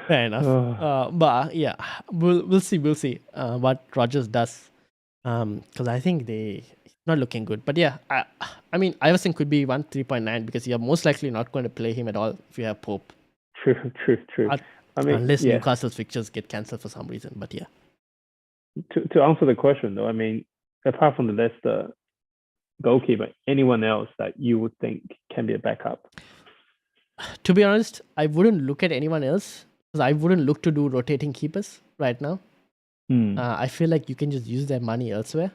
Fair enough. But yeah, we'll see what Rodgers does. Because I think they're not looking good. But yeah, I mean, Iverson could be 3.9 because you're most likely not going to play him at all if you have Pope. True. I mean, unless Newcastle's fixtures get cancelled for some reason. But yeah. To answer the question though, I mean, apart from the Leicester goalkeeper, anyone else that you would think can be a backup? To be honest, I wouldn't look at anyone else because I wouldn't look to do rotating keepers right now. I feel like you can just use that money elsewhere.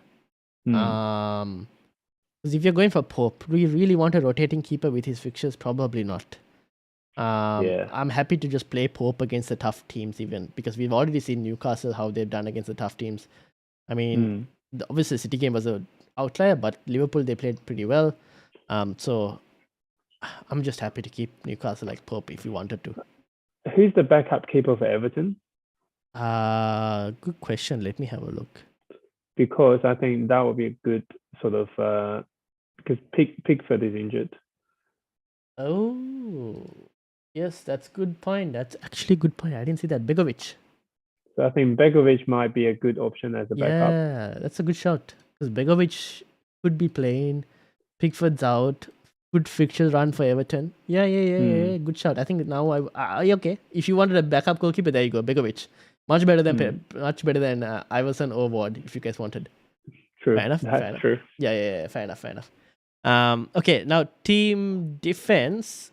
Because if you're going for Pope, do you really want a rotating keeper with his fixtures? Probably not. I'm happy to just play Pope against the tough teams even because we've already seen Newcastle, how they've done against the tough teams. I mean, obviously the City game was an outlier, but Liverpool, they played pretty well. So I'm just happy to keep Newcastle like Pope if you wanted to. Who's the backup keeper for Everton? Good question. Let me have a look. Because I think that would be a good sort of because Pickford is injured. Oh, yes, that's a good point. That's actually a good point. I didn't see that. Begovic. So I think Begovic might be a good option as a backup. Yeah, that's a good shout. Because Begovic could be playing. Pickford's out. Good fixture run for Everton. Yeah. Good shout. I think now okay. If you wanted a backup goalkeeper, there you go. Begovic. Much better than Iverson or Ward, if you guys wanted. True. Fair enough. True. Yeah. Fair enough. Okay, now team defense.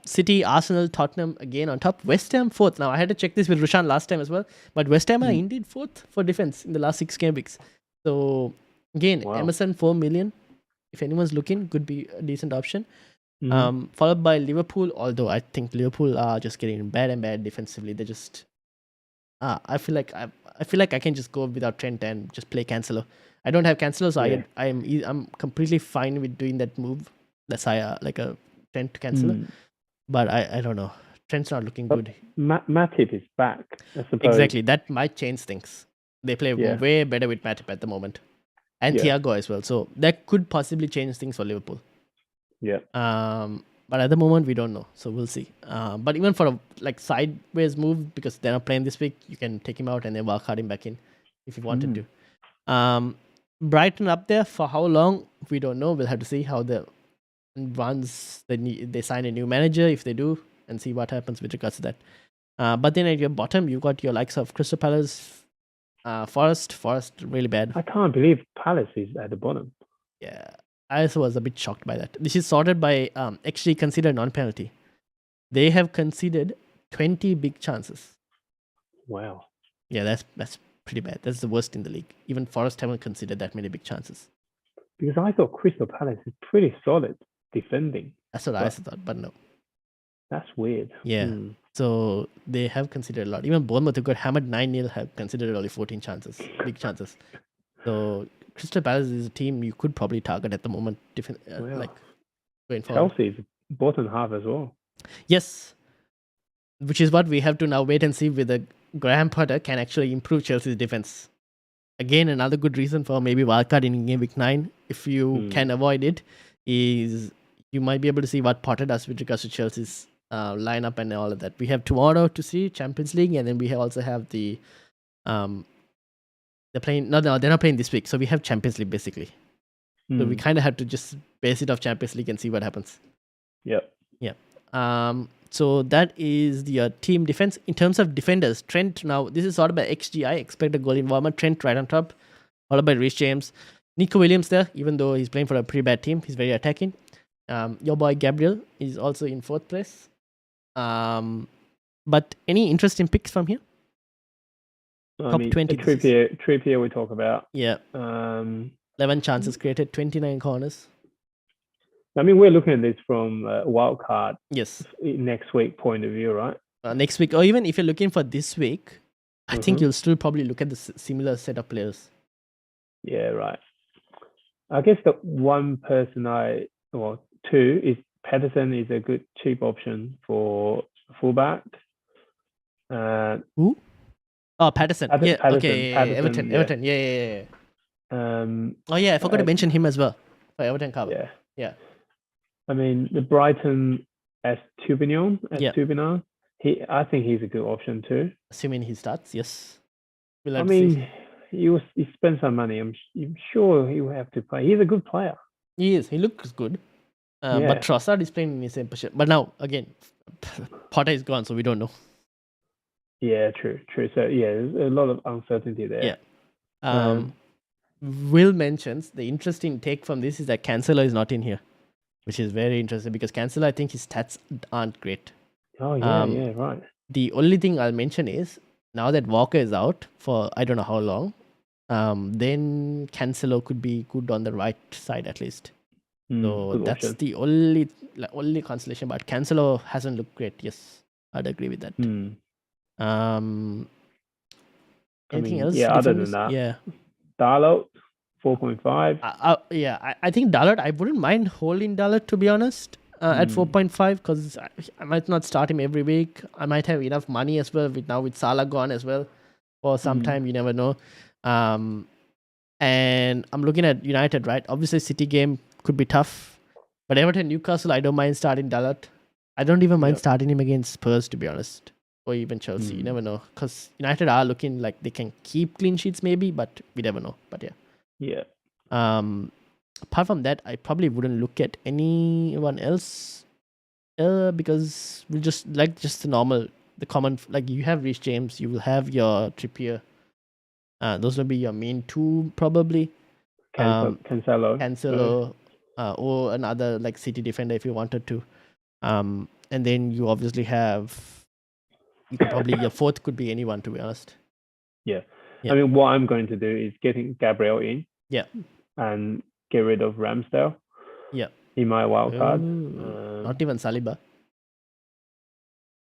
City, Arsenal, Tottenham again on top. West Ham 4th. Now I had to check this with Rushan last time as well, but West Ham are indeed 4th for defense in the last 6 game weeks. So again, Emerson 4 million. If anyone's looking, could be a decent option. Followed by Liverpool, although I think Liverpool are just getting bad and bad defensively. They just I feel like I can just go without Trent and just play Cancelo. I don't have Cancelo, so I'm completely fine with doing that move. That's like a Trent to Cancelo. But I don't know. Trent's not looking good. Matip is back, I suppose. Exactly. That might change things. They play way better with Matip at the moment. And Thiago as well. So that could possibly change things for Liverpool. Yeah. But at the moment, we don't know. So we'll see. But even for a sideways move, because they're not playing this week, you can take him out and then wildcard him back in if you wanted to. Brighton up there for how long? We don't know. We'll have to see how once they sign a new manager, if they do, and see what happens with regards to that. But then at your bottom, you've got your likes of Crystal Palace, Forest really bad. I can't believe Palace is at the bottom. Yeah. I also was a bit shocked by that. This is sorted by XG considered non-penalty. They have conceded 20 big chances. Wow. Yeah, that's pretty bad. That's the worst in the league. Even Forest haven't considered that many big chances. Because I thought Crystal Palace is pretty solid defending. That's what I thought, but no. That's weird. Yeah. So they have considered a lot. Even Bournemouth, who got hammered 9-0, have considered only 14 chances, big chances. So Crystal Palace is a team you could probably target at the moment, like going forward. Chelsea's bottom half as well. Yes, which is what we have to now wait and see whether Graham Potter can actually improve Chelsea's defense. Again, another good reason for maybe wildcard in Game Week 9, if you can avoid it, is you might be able to see what Potter does with regards to Chelsea's lineup and all of that. We have tomorrow to see Champions League, and then we also have the they're playing. No, they're not playing this week. So we have Champions League basically. So we kind of have to just base it off Champions League and see what happens. Yep. So that is the team defense. In terms of defenders, Trent, now this is sorted by XGI, expected goal involvement. Trent right on top, followed by Reece James. Nico Williams there, even though he's playing for a pretty bad team, he's very attacking. Your boy Gabriel is also in 4th place. But any interesting picks from here? Top 20. Trippier we talk about. Yeah. 11 chances created, 29 corners. I mean, we're looking at this from wildcard. Yes. Next week point of view, right? Next week, or even if you're looking for this week, I think you'll still probably look at the similar set of players. Yeah, right. I guess the one person two is Patterson is a good cheap option for fullback. Who? Oh, Patterson. Patterson. Everton. Yeah. I forgot to mention him as well for Everton cover. Yeah. I mean, the Brighton Estupinian. I think he's a good option too. Assuming he starts, yes. I mean, he spent some money. I'm sure he will have to play. He's a good player. He is. He looks good. But Trossard is playing in the same position. But now, again, Potter is gone, so we don't know. Yeah, true. So, there's a lot of uncertainty there. Yeah. Will mentions the interesting take from this is that Cancelo is not in here, which is very interesting because Cancelo, I think his stats aren't great. Oh, yeah, right. The only thing I'll mention is now that Walker is out for I don't know how long, then Cancelo could be good on the right side at least. So that's option. The only consolation. But Cancelo hasn't looked great. Yes, I'd agree with that. Anything else? Yeah, other than that. Dalot, 4.5. I think Dalot, I wouldn't mind holding Dalot to be honest at 4.5 because I might not start him every week. I might have enough money as well with Salah gone as well for some time. You never know. And I'm looking at United, right? Obviously, City game could be tough. But Everton, Newcastle, I don't mind starting Dalot. I don't even mind starting him against Spurs, to be honest. Or even Chelsea. You never know. Because United are looking like they can keep clean sheets maybe, but we never know. But yeah. Apart from that, I probably wouldn't look at anyone else because we'll just the common, like you have Reece James, you will have your Trippier. Those will be your main two probably. Cancelo, or another like City defender if you wanted to. And then you obviously have. You could probably your fourth could be anyone, to be honest. Yeah. I mean, what I'm going to do is getting Gabriel in. Yeah. And get rid of Ramsdale. Yeah. In my wildcard. Not even Saliba.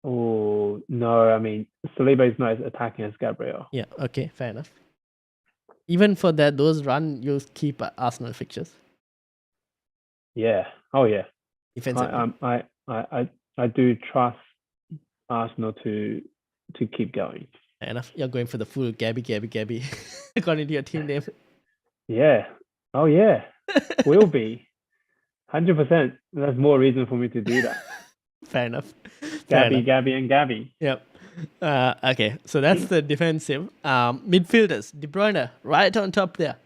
Oh no! I mean, Saliba is not as attacking as Gabriel. Yeah. Okay. Fair enough. Even for those run, you'll keep Arsenal fixtures. Yeah. Oh yeah. Defensively. I do trust Arsenal to keep going. Fair enough. You're going for the full Gabby according to your team name. Yeah. Oh yeah. Will be 100%. That's more reason for me to do that. Fair enough. Gabby. Yep. Okay. So that's the defensive. Midfielders. De Bruyne right on top there.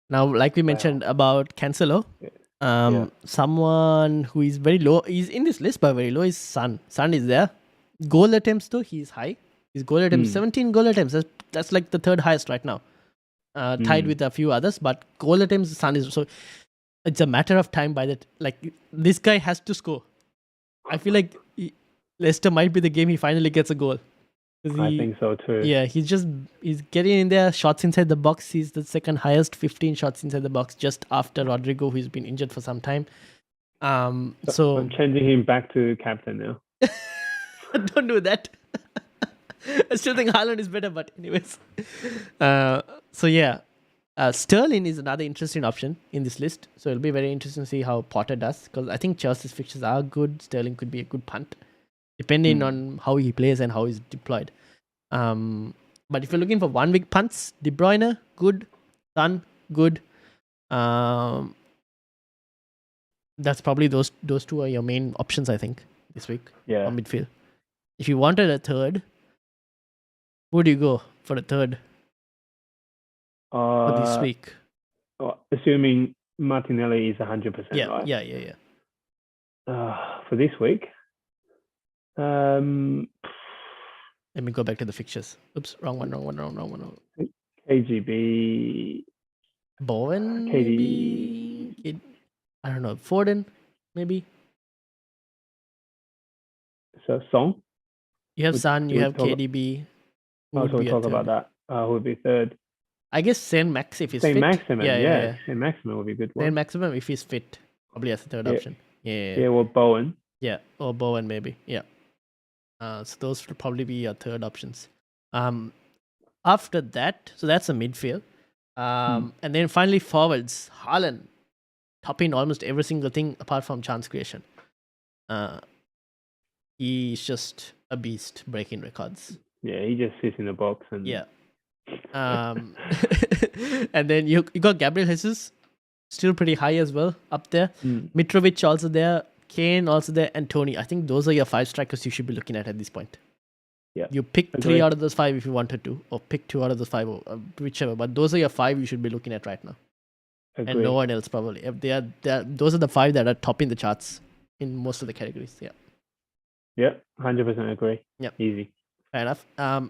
Now, like we mentioned about Cancelo, someone who is very low, he's in this list but very low is Son. Son is there. Goal attempts though, he's high. His goal attempts, 17 goal attempts. That's like the third highest right now. Tied with a few others, but goal attempts, Son is so. it's a matter of time by that. Like this guy has to score. I feel like Leicester might be the game he finally gets a goal. I think so too. Yeah, he's getting in there. Shots inside the box. He's the second highest, 15 shots inside the box, just after Rodrigo, who's been injured for some time. So I'm changing him back to captain now. don't do that. I still think Haaland is better, but anyways. So yeah, Sterling is another interesting option in this list. So it'll be very interesting to see how Potter does, because I think Chelsea's fixtures are good. Sterling could be a good punt, depending on how he plays and how he's deployed. But if you're looking for 1 week punts, De Bruyne, good. Son, good. That's probably those two are your main options, I think, this week on midfield. If you wanted a third, who do you go for a third for this week? Assuming Martinelli is 100%, right? Yeah. For this week, let me go back to the fixtures. Oops, wrong one. KGB. Bowen, maybe. I don't know. Foden, maybe. So Song. You have Son. You have KDB. So we'll talk about that. Who would be third? I guess Saint Max if he's Saint fit. Maximin, yeah. Saint Maximin would be a good one. Saint Maximin if he's fit, probably as a third option. Yeah, or Bowen. Yeah, or Bowen maybe. Yeah. So those would probably be your third options. After that, so that's a midfield. And then finally forwards. Haaland, topping almost every single thing apart from chance creation. He's just a beast, breaking records. Yeah, he just sits in the box and and then you got Gabriel Jesus, still pretty high as well, up there. Mitrovic also there, Kane also there, and Tony. I think those are your 5 strikers you should be looking at this point. Yeah, you pick 3 out of those 5 if you wanted to, or pick 2 out of those 5, or whichever. But those are your 5 you should be looking at right now. Agreed. And no one else probably. If they are, those are the 5 that are topping the charts in most of the categories. Yeah, 100% agree. Yeah, easy. Fair enough.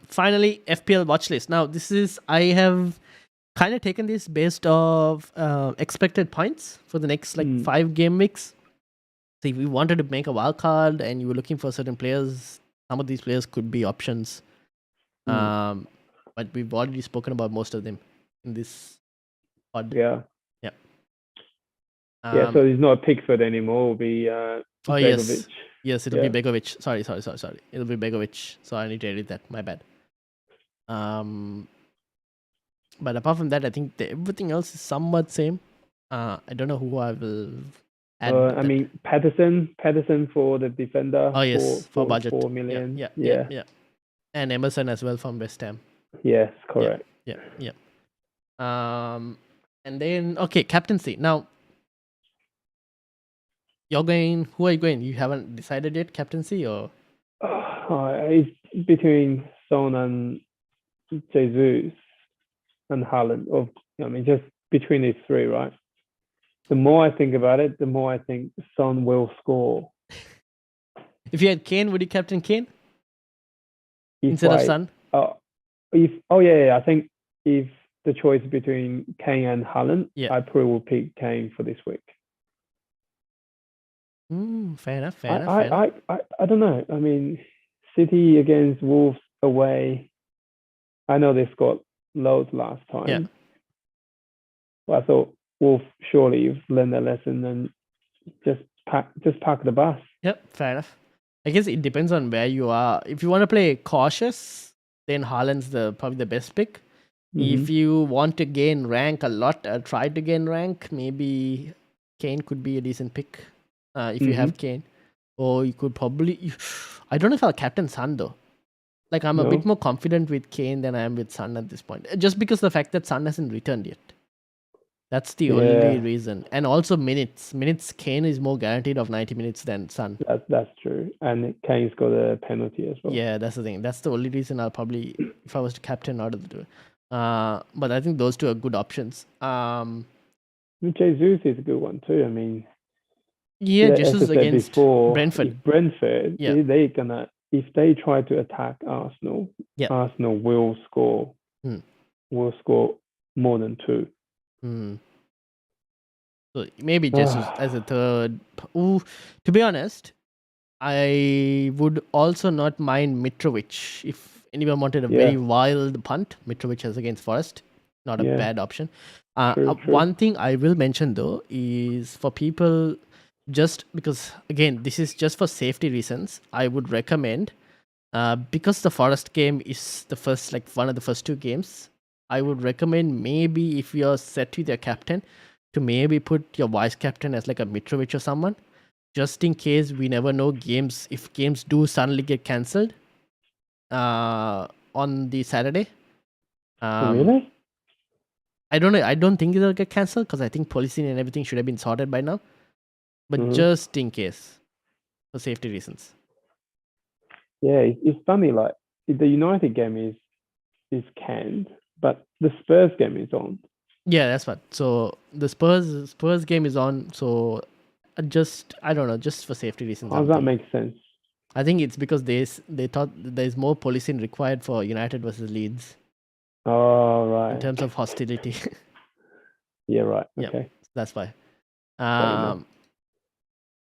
Finally, FPL Watchlist. Now, I have kind of taken this based off expected points for the next 5 game weeks. So if you wanted to make a wildcard and you were looking for certain players, some of these players could be options. But we've already spoken about most of them in this pod. Yeah. So it's not Pickford anymore. It'll be Begovic. Yes, it'll be Begovic. Sorry. It'll be Begovic. So I need to edit that. My bad. But apart from that, I think everything else is somewhat same. I don't know who I will add. I mean, Patterson for the defender. Oh yes, for budget. 4 million. Yeah. And Emerson as well from West Ham. Yes, correct. Yeah. And then captaincy. Now, you're going. Who are you going? You haven't decided yet, captaincy or? It's between Son and Jesus and Haaland. Just between these 3, right? The more I think about it, the more I think Son will score. If you had Kane, would you captain Kane instead of Son? I think if the choice between Kane and Haaland, I probably will pick Kane for this week. Fair enough. I don't know. I mean, City against Wolves away. I know they scored loads last time. Yeah. But I thought Wolves surely you've learned their lesson and just park the bus. Yep, fair enough. I guess it depends on where you are. If you want to play cautious, then Haaland's probably the best pick. If you want to gain rank a lot, try to gain rank, maybe Kane could be a decent pick. If you have Kane, or you could probably. I don't know if I'll captain Son though. I'm a bit more confident with Kane than I am with Son at this point, just because the fact that Son hasn't returned yet. That's the only reason, and also minutes. Kane is more guaranteed of 90 minutes than Son. That's true, and Kane's got a penalty as well. Yeah, that's the thing. That's the only reason I'll probably, if I was to captain out of the two. But I think those two are good options. Jesus is a good one too. I mean. Yeah, Jesus against Brentford. They're gonna, if they try to attack Arsenal, Arsenal will score. Will score more than 2. So maybe Jesus as a third. Ooh, to be honest, I would also not mind Mitrovic. If anyone wanted a very wild punt, Mitrovic as against Forest, not a bad option. True. One thing I will mention though is for people, just because again this is just for safety reasons, I would recommend because the Forest game is the first, like one of the first two games. I would recommend maybe if you're set with your captain, to maybe put your vice captain as like a Mitrovic or someone, just in case. We never know if games do suddenly get cancelled on the Saturday. Really? I don't know. I don't think it'll get cancelled because I think policing and everything should have been sorted by now. But just in case, for safety reasons. Yeah, it's funny. Like the United game is canned, but the Spurs game is on. Yeah, that's what. So the Spurs game is on. So I don't know, just for safety reasons. How does that make sense? I think it's because they thought there's more policing required for United versus Leeds. Oh, right. In terms of hostility. Yeah, right. Okay. That's why.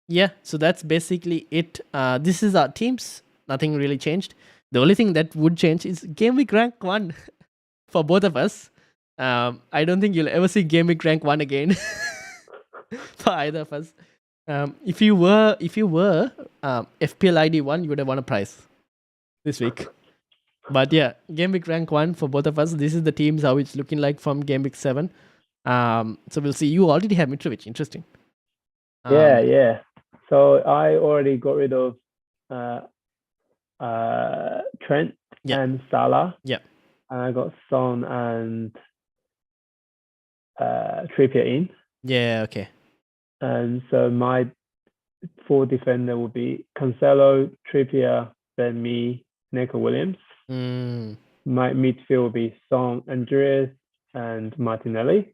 Yeah, so that's basically it. This is our teams. Nothing really changed. The only thing that would change is Game Week Rank 1 for both of us. I don't think you'll ever see Game Week Rank 1 again for either of us. If you were FPL ID 1, you would have won a prize this week. But yeah, Game Week Rank 1 for both of us. This is the teams, how it's looking like from Game Week 7. So we'll see. You already have Mitrovic. Interesting. Yeah. So I already got rid of Trent and Salah. Yeah. And I got Son and Trippier in. Yeah, okay. And so my 4 defender will be Cancelo, Trippier, then me, Neco Williams. My midfield will be Son, Andreas, and Martinelli.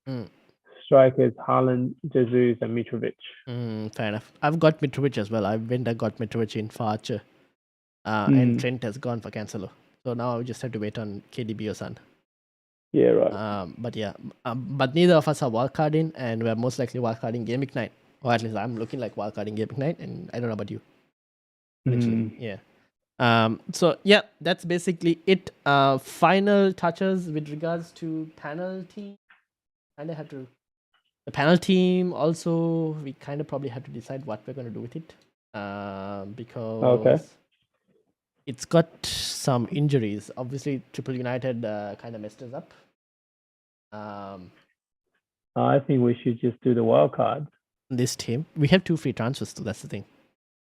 Strikers, Haaland, Jesus, and Mitrovic. Fair enough. I've got Mitrovic as well. I got Mitrovic in for Archer. And Trent has gone for Cancelo. So now I just have to wait on KDB or Son. Yeah, right. But neither of us are wildcarding, and we're most likely wildcarding Game Week 9. Or at least I'm looking like wildcarding Game Week 9, and I don't know about you. Yeah. So yeah, that's basically it. Final touches with regards to panel team. The panel team also, we kind of probably have to decide what we're going to do with it. Because it's got some injuries. Obviously, Triple United kind of messed us up. I think we should just do the wild card. This team, we have 2 free transfers, so that's the thing.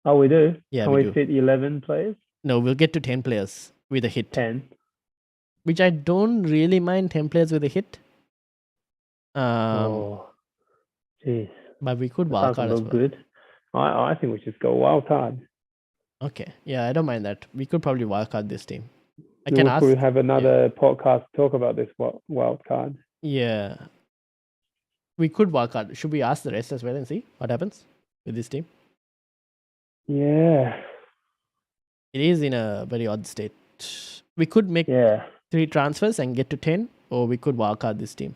Oh, we do? Yeah, Can we fit 11 players? No, we'll get to 10 players with a hit. 10. Which I don't really mind 10 players with a hit. Jeez. But we could wildcard as well. Good. I think we should go wildcard. Okay. Yeah, I don't mind that. We could probably wildcard this team. We have another podcast to talk about this wildcard. Yeah. We could wildcard. Should we ask the rest as well and see what happens with this team? Yeah. It is in a very odd state. We could make 3 transfers and get to 10, or we could wildcard this team.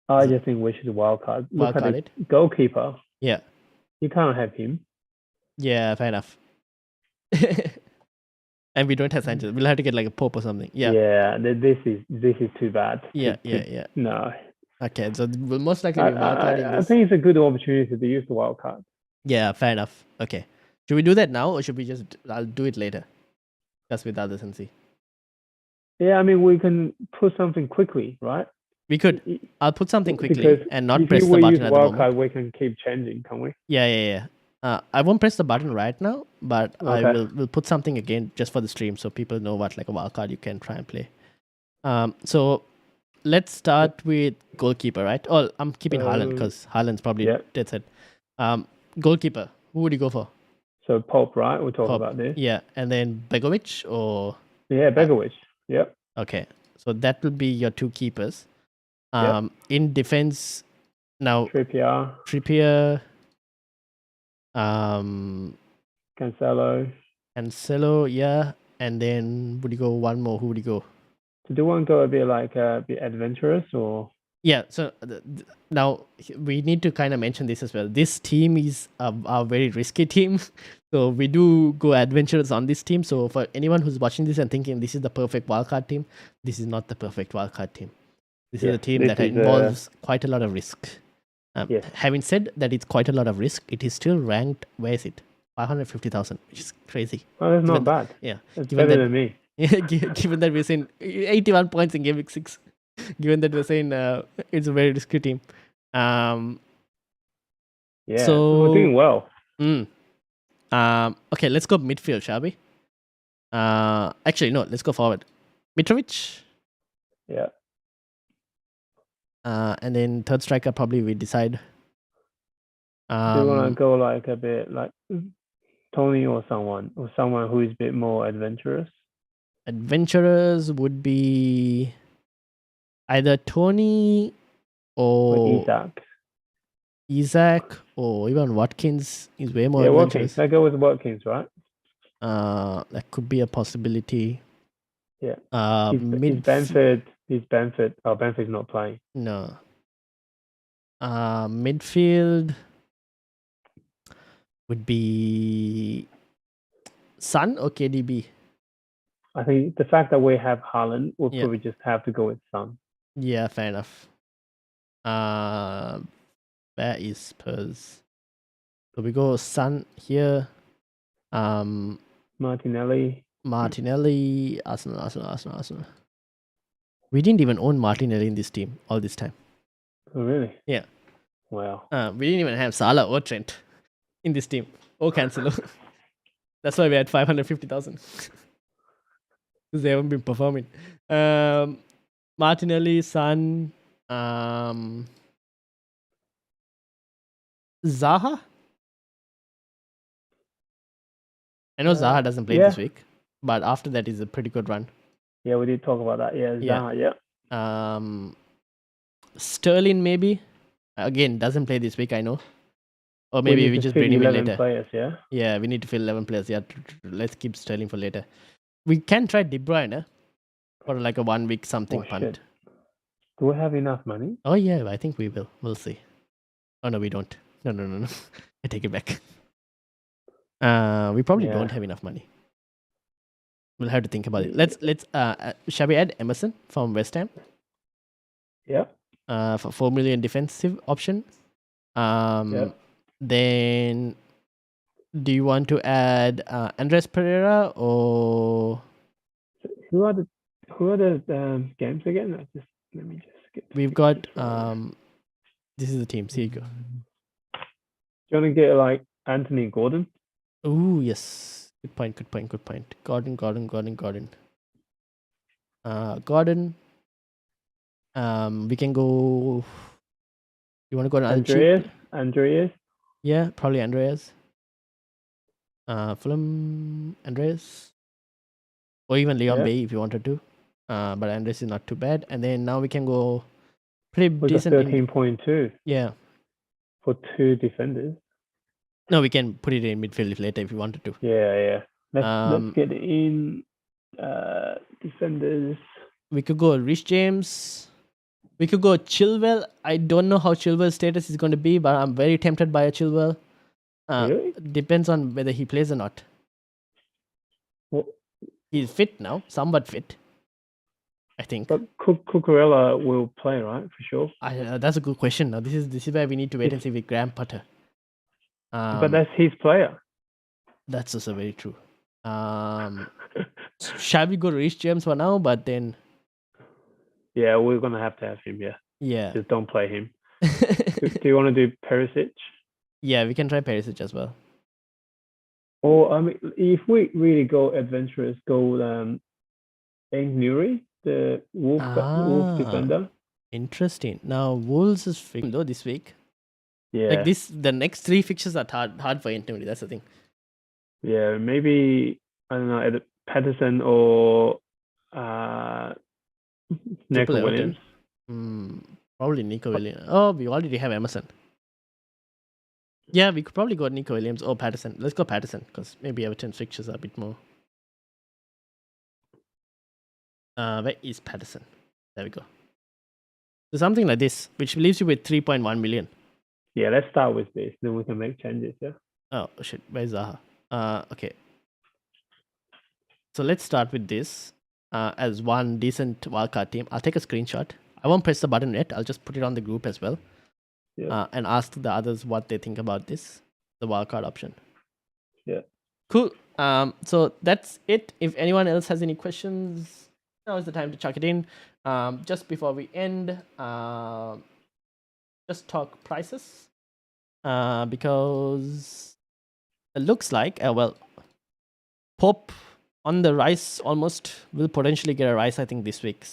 I just think we should wildcard. Wildcard it. Goalkeeper. Yeah. You can't have him. Yeah, fair enough. And we don't have Sanchez. We'll have to get like a Pope or something. Yeah. Yeah, this is too bad. Yeah. No. Okay, so we'll most likely be wildcarding this. I think it's a good opportunity to use the wildcard. Yeah, fair enough. Okay. Should we do that now, or should we I'll do it later? Just with others and see. Yeah, I mean, we can put something quickly, right? We could. I'll put something quickly and not press the button at the moment. Wildcard, we can keep changing, can't we? Yeah. I won't press the button right now, but we'll put something again just for the stream so people know what like a wildcard you can try and play. So let's start with goalkeeper, right? Oh, I'm keeping Haaland because Haaland's probably dead set. Goalkeeper, who would you go for? So Pope, right? We'll talk about this. Yeah, and then Begovic or? Yeah, Begovic. Yep. Okay, so that will be your 2 keepers. In defense, now Trippier. Cancelo, yeah. And then would you go one more? Who would you go? Do you want to go a bit adventurous or? Yeah, so now we need to kind of mention this as well. This team is a very risky team. So we do go adventurous on this team. So for anyone who's watching this and thinking this is the perfect wildcard team, this is not the perfect wildcard team. This is a team that involves quite a lot of risk. Having said that it's quite a lot of risk, it is still ranked, where is it? 550,000, which is crazy. Oh, that's not bad. Yeah. It's better than me. Given that we're saying 81 points in Game Week 6. Given that we're saying it's a very risky team. So we're doing well. Okay, let's go midfield, shall we? Actually, no, let's go forward. Mitrovic. Yeah. And then third striker, probably we decide. Do you want to go like a bit like Tony or someone who is a bit more adventurous? Adventurers would be either Tony or Isaac or even Watkins is way more adventurous. Watkins. I go with Watkins, right? That could be a possibility. Yeah. Is Bamford? Oh, Bamford's not playing. No. Midfield would be Son or KDB? I think the fact that we have Haaland, we'll probably just have to go with Son. Yeah, fair enough. Where is Spurs? So we go Son here. Martinelli, Arsenal. We didn't even own Martinelli in this team all this time. Oh, really? Yeah. Wow. We didn't even have Salah or Trent in this team. Or Cancelo. That's why we had 550,000. Because they haven't been performing. Martinelli, Son, Zaha? I know Zaha doesn't play this week, but after that is a pretty good run. Yeah, we did talk about that. Yeah, Zaha, Sterling maybe. Again, doesn't play this week, I know. Or maybe we just bring him in later. Players, yeah, we need to fill 11 players. Yeah, let's keep Sterling for later. We can try De Bruyne for like a 1 week something punt. Shit. Do we have enough money? Oh yeah, I think we will. We'll see. Oh no, we don't. No. I take it back. We probably don't have enough money. We'll have to think about it. Let's shall we add Emerson from West Ham? Yeah. For 4 million defensive option. Then do you want to add Andres Pereira or who are the games again? Let me just get. We've got this is the team. Here you go. Do you want to get like Anthony Gordon? Oh yes, good point. Gordon. Gordon. We can go. You want to go to Andreas? Yeah, probably Andreas. Fulham, Andreas, or even Leon Bay if you wanted to. But Andreas is not too bad. And then now we can go pretty decent. 13.2. Yeah. For 2 defenders. No, we can put it in midfield later if you wanted to. Yeah. Let's get in defenders. We could go Rich James. We could go Chilwell. I don't know how Chilwell's status is going to be, but I'm very tempted by a Chilwell. Really? Depends on whether he plays or not. Well, he's fit now, somewhat fit, I think. But Cucurella will play, right? For sure. That's a good question. Now, this is where we need to wait and see with Graham Potter. But that's his player. That's also very true. Shall we go to Rich James for now? But then. Yeah, we're gonna have to have him. Yeah. Just don't play him. Do you want to do Perisic? Yeah, we can try Perisic as well. Or I mean, if we really go adventurous, go Nuri, the Wolves defender. Interesting. Now Wolves is fixed though this week. Yeah. Like the next 3 fixtures are hard for Nuri. That's the thing. Yeah, maybe I don't know, either Patterson or Nico Williams. Probably Nico Williams. Oh, we already have Emerson. Yeah, we could probably go Nico Williams or Patterson. Let's go Patterson because maybe Everton's fixtures are a bit more. Where is Patterson? There we go. So something like this, which leaves you with 3.1 million. Yeah, let's start with this, then we can make changes. Yeah. Oh shit, where's Zaha? Okay. So let's start with this as one decent wildcard team. I'll take a screenshot. I won't press the button yet. I'll just put it on the group as well. Yeah. And ask the others what they think about this, the wildcard option. Yeah. Cool. So that's it. If anyone else has any questions, now is the time to chuck it in. Just before we end, just talk prices. Because it looks like, Pope on the rise almost will potentially get a rise, I think, this week.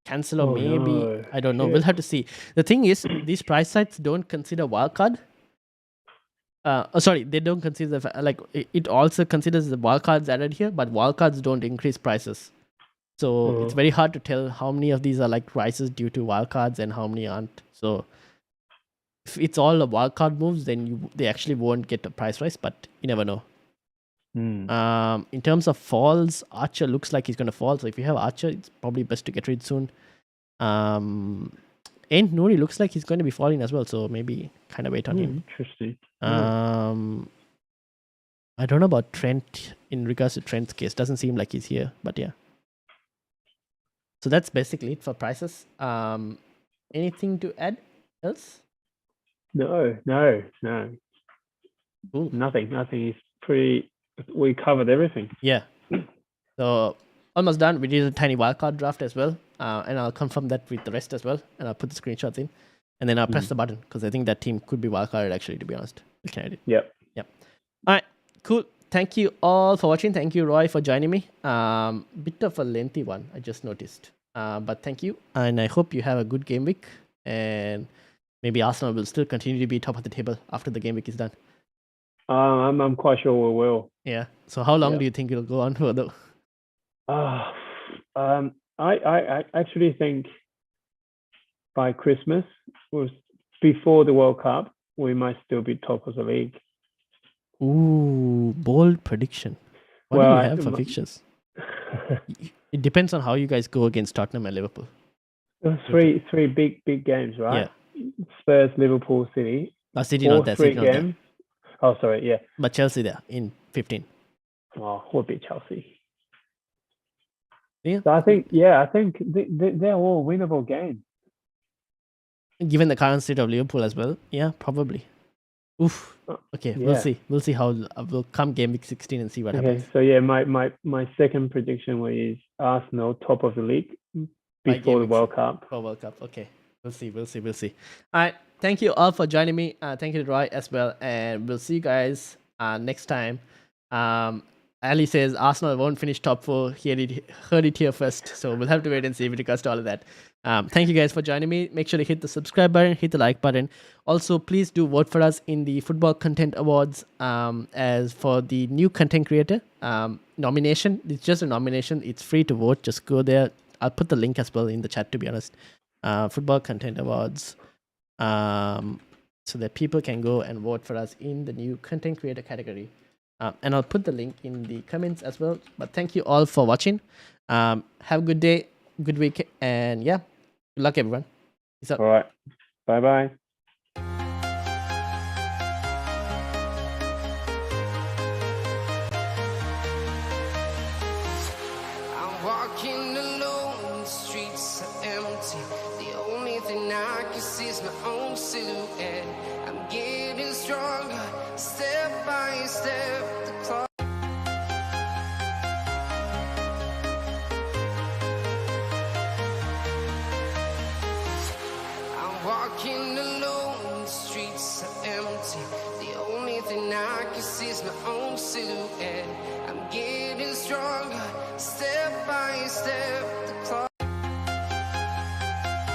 Cancelo maybe. No. I don't know. Shit. We'll have to see. The thing is, these price sites don't consider wildcard. Sorry, they don't consider it also considers the wildcards added here, but wildcards don't increase prices. So it's very hard to tell how many of these are like rises due to wildcards and how many aren't. So if it's all a wildcard moves, then they actually won't get a price rise, but you never know. In terms of falls, Archer looks like he's going to fall. So if you have Archer, it's probably best to get rid soon. And Nuri looks like he's going to be falling as well. So maybe kind of wait on him. Interesting. I don't know about Trent in regards to Trent's case. Doesn't seem like he's here, but yeah. So that's basically it for prices. Anything to add else? No. Cool. Nothing. Is pretty. We covered everything. Yeah. So almost done. We did a tiny wildcard draft as well, and I'll confirm that with the rest as well, and I'll put the screenshots in, and then I'll press the button because I think that team could be wildcarded actually. To be honest, looking at it. Yep. All right. Cool. Thank you all for watching. Thank you, Roy, for joining me. Bit of a lengthy one, I just noticed. But thank you, and I hope you have a good game week, and maybe Arsenal will still continue to be top of the table after the game week is done. I'm quite sure we will. Yeah. So how long do you think it'll go on for though? I actually think by Christmas, before the World Cup, we might still be top of the league. Ooh, bold prediction. What do you have for fixtures? It depends on how you guys go against Tottenham and Liverpool. Three big games, right? Yeah. Spurs, Liverpool, City. City not there. City not there. Oh, sorry, yeah. But Chelsea there in 15. Oh, would be Chelsea. Yeah. So I think they're all winnable games. Given the current state of Liverpool as well, yeah, probably. Oof. Okay, we'll see. We'll see how we'll come game week 16 and see what happens. Okay, so yeah, my second prediction was Arsenal top of the league before the World Cup. For World Cup, okay. We'll see. All right. Thank you all for joining me. Thank you to Roy as well. And we'll see you guys next time. Ali says Arsenal won't finish top 4. He heard it here first. So we'll have to wait and see with regards to all of that. Thank you guys for joining me. Make sure to hit the subscribe button, hit the like button. Also, please do vote for us in the Football Content Awards as for the new content creator nomination. It's just a nomination. It's free to vote. Just go there. I'll put the link as well in the chat, to be honest. Football Content Awards. So that people can go and vote for us in the new content creator category. And I'll put the link in the comments as well. But thank you all for watching. Have a good day, good week, and yeah, good luck everyone. Peace out. All right. Bye-bye. I'm walking alone, the streets are empty. The only thing I can see is my own silhouette. I'm getting stronger, step by step. The clock. I'm walking alone, the streets are empty. The only thing I can see is my own silhouette. I'm getting stronger, step by step.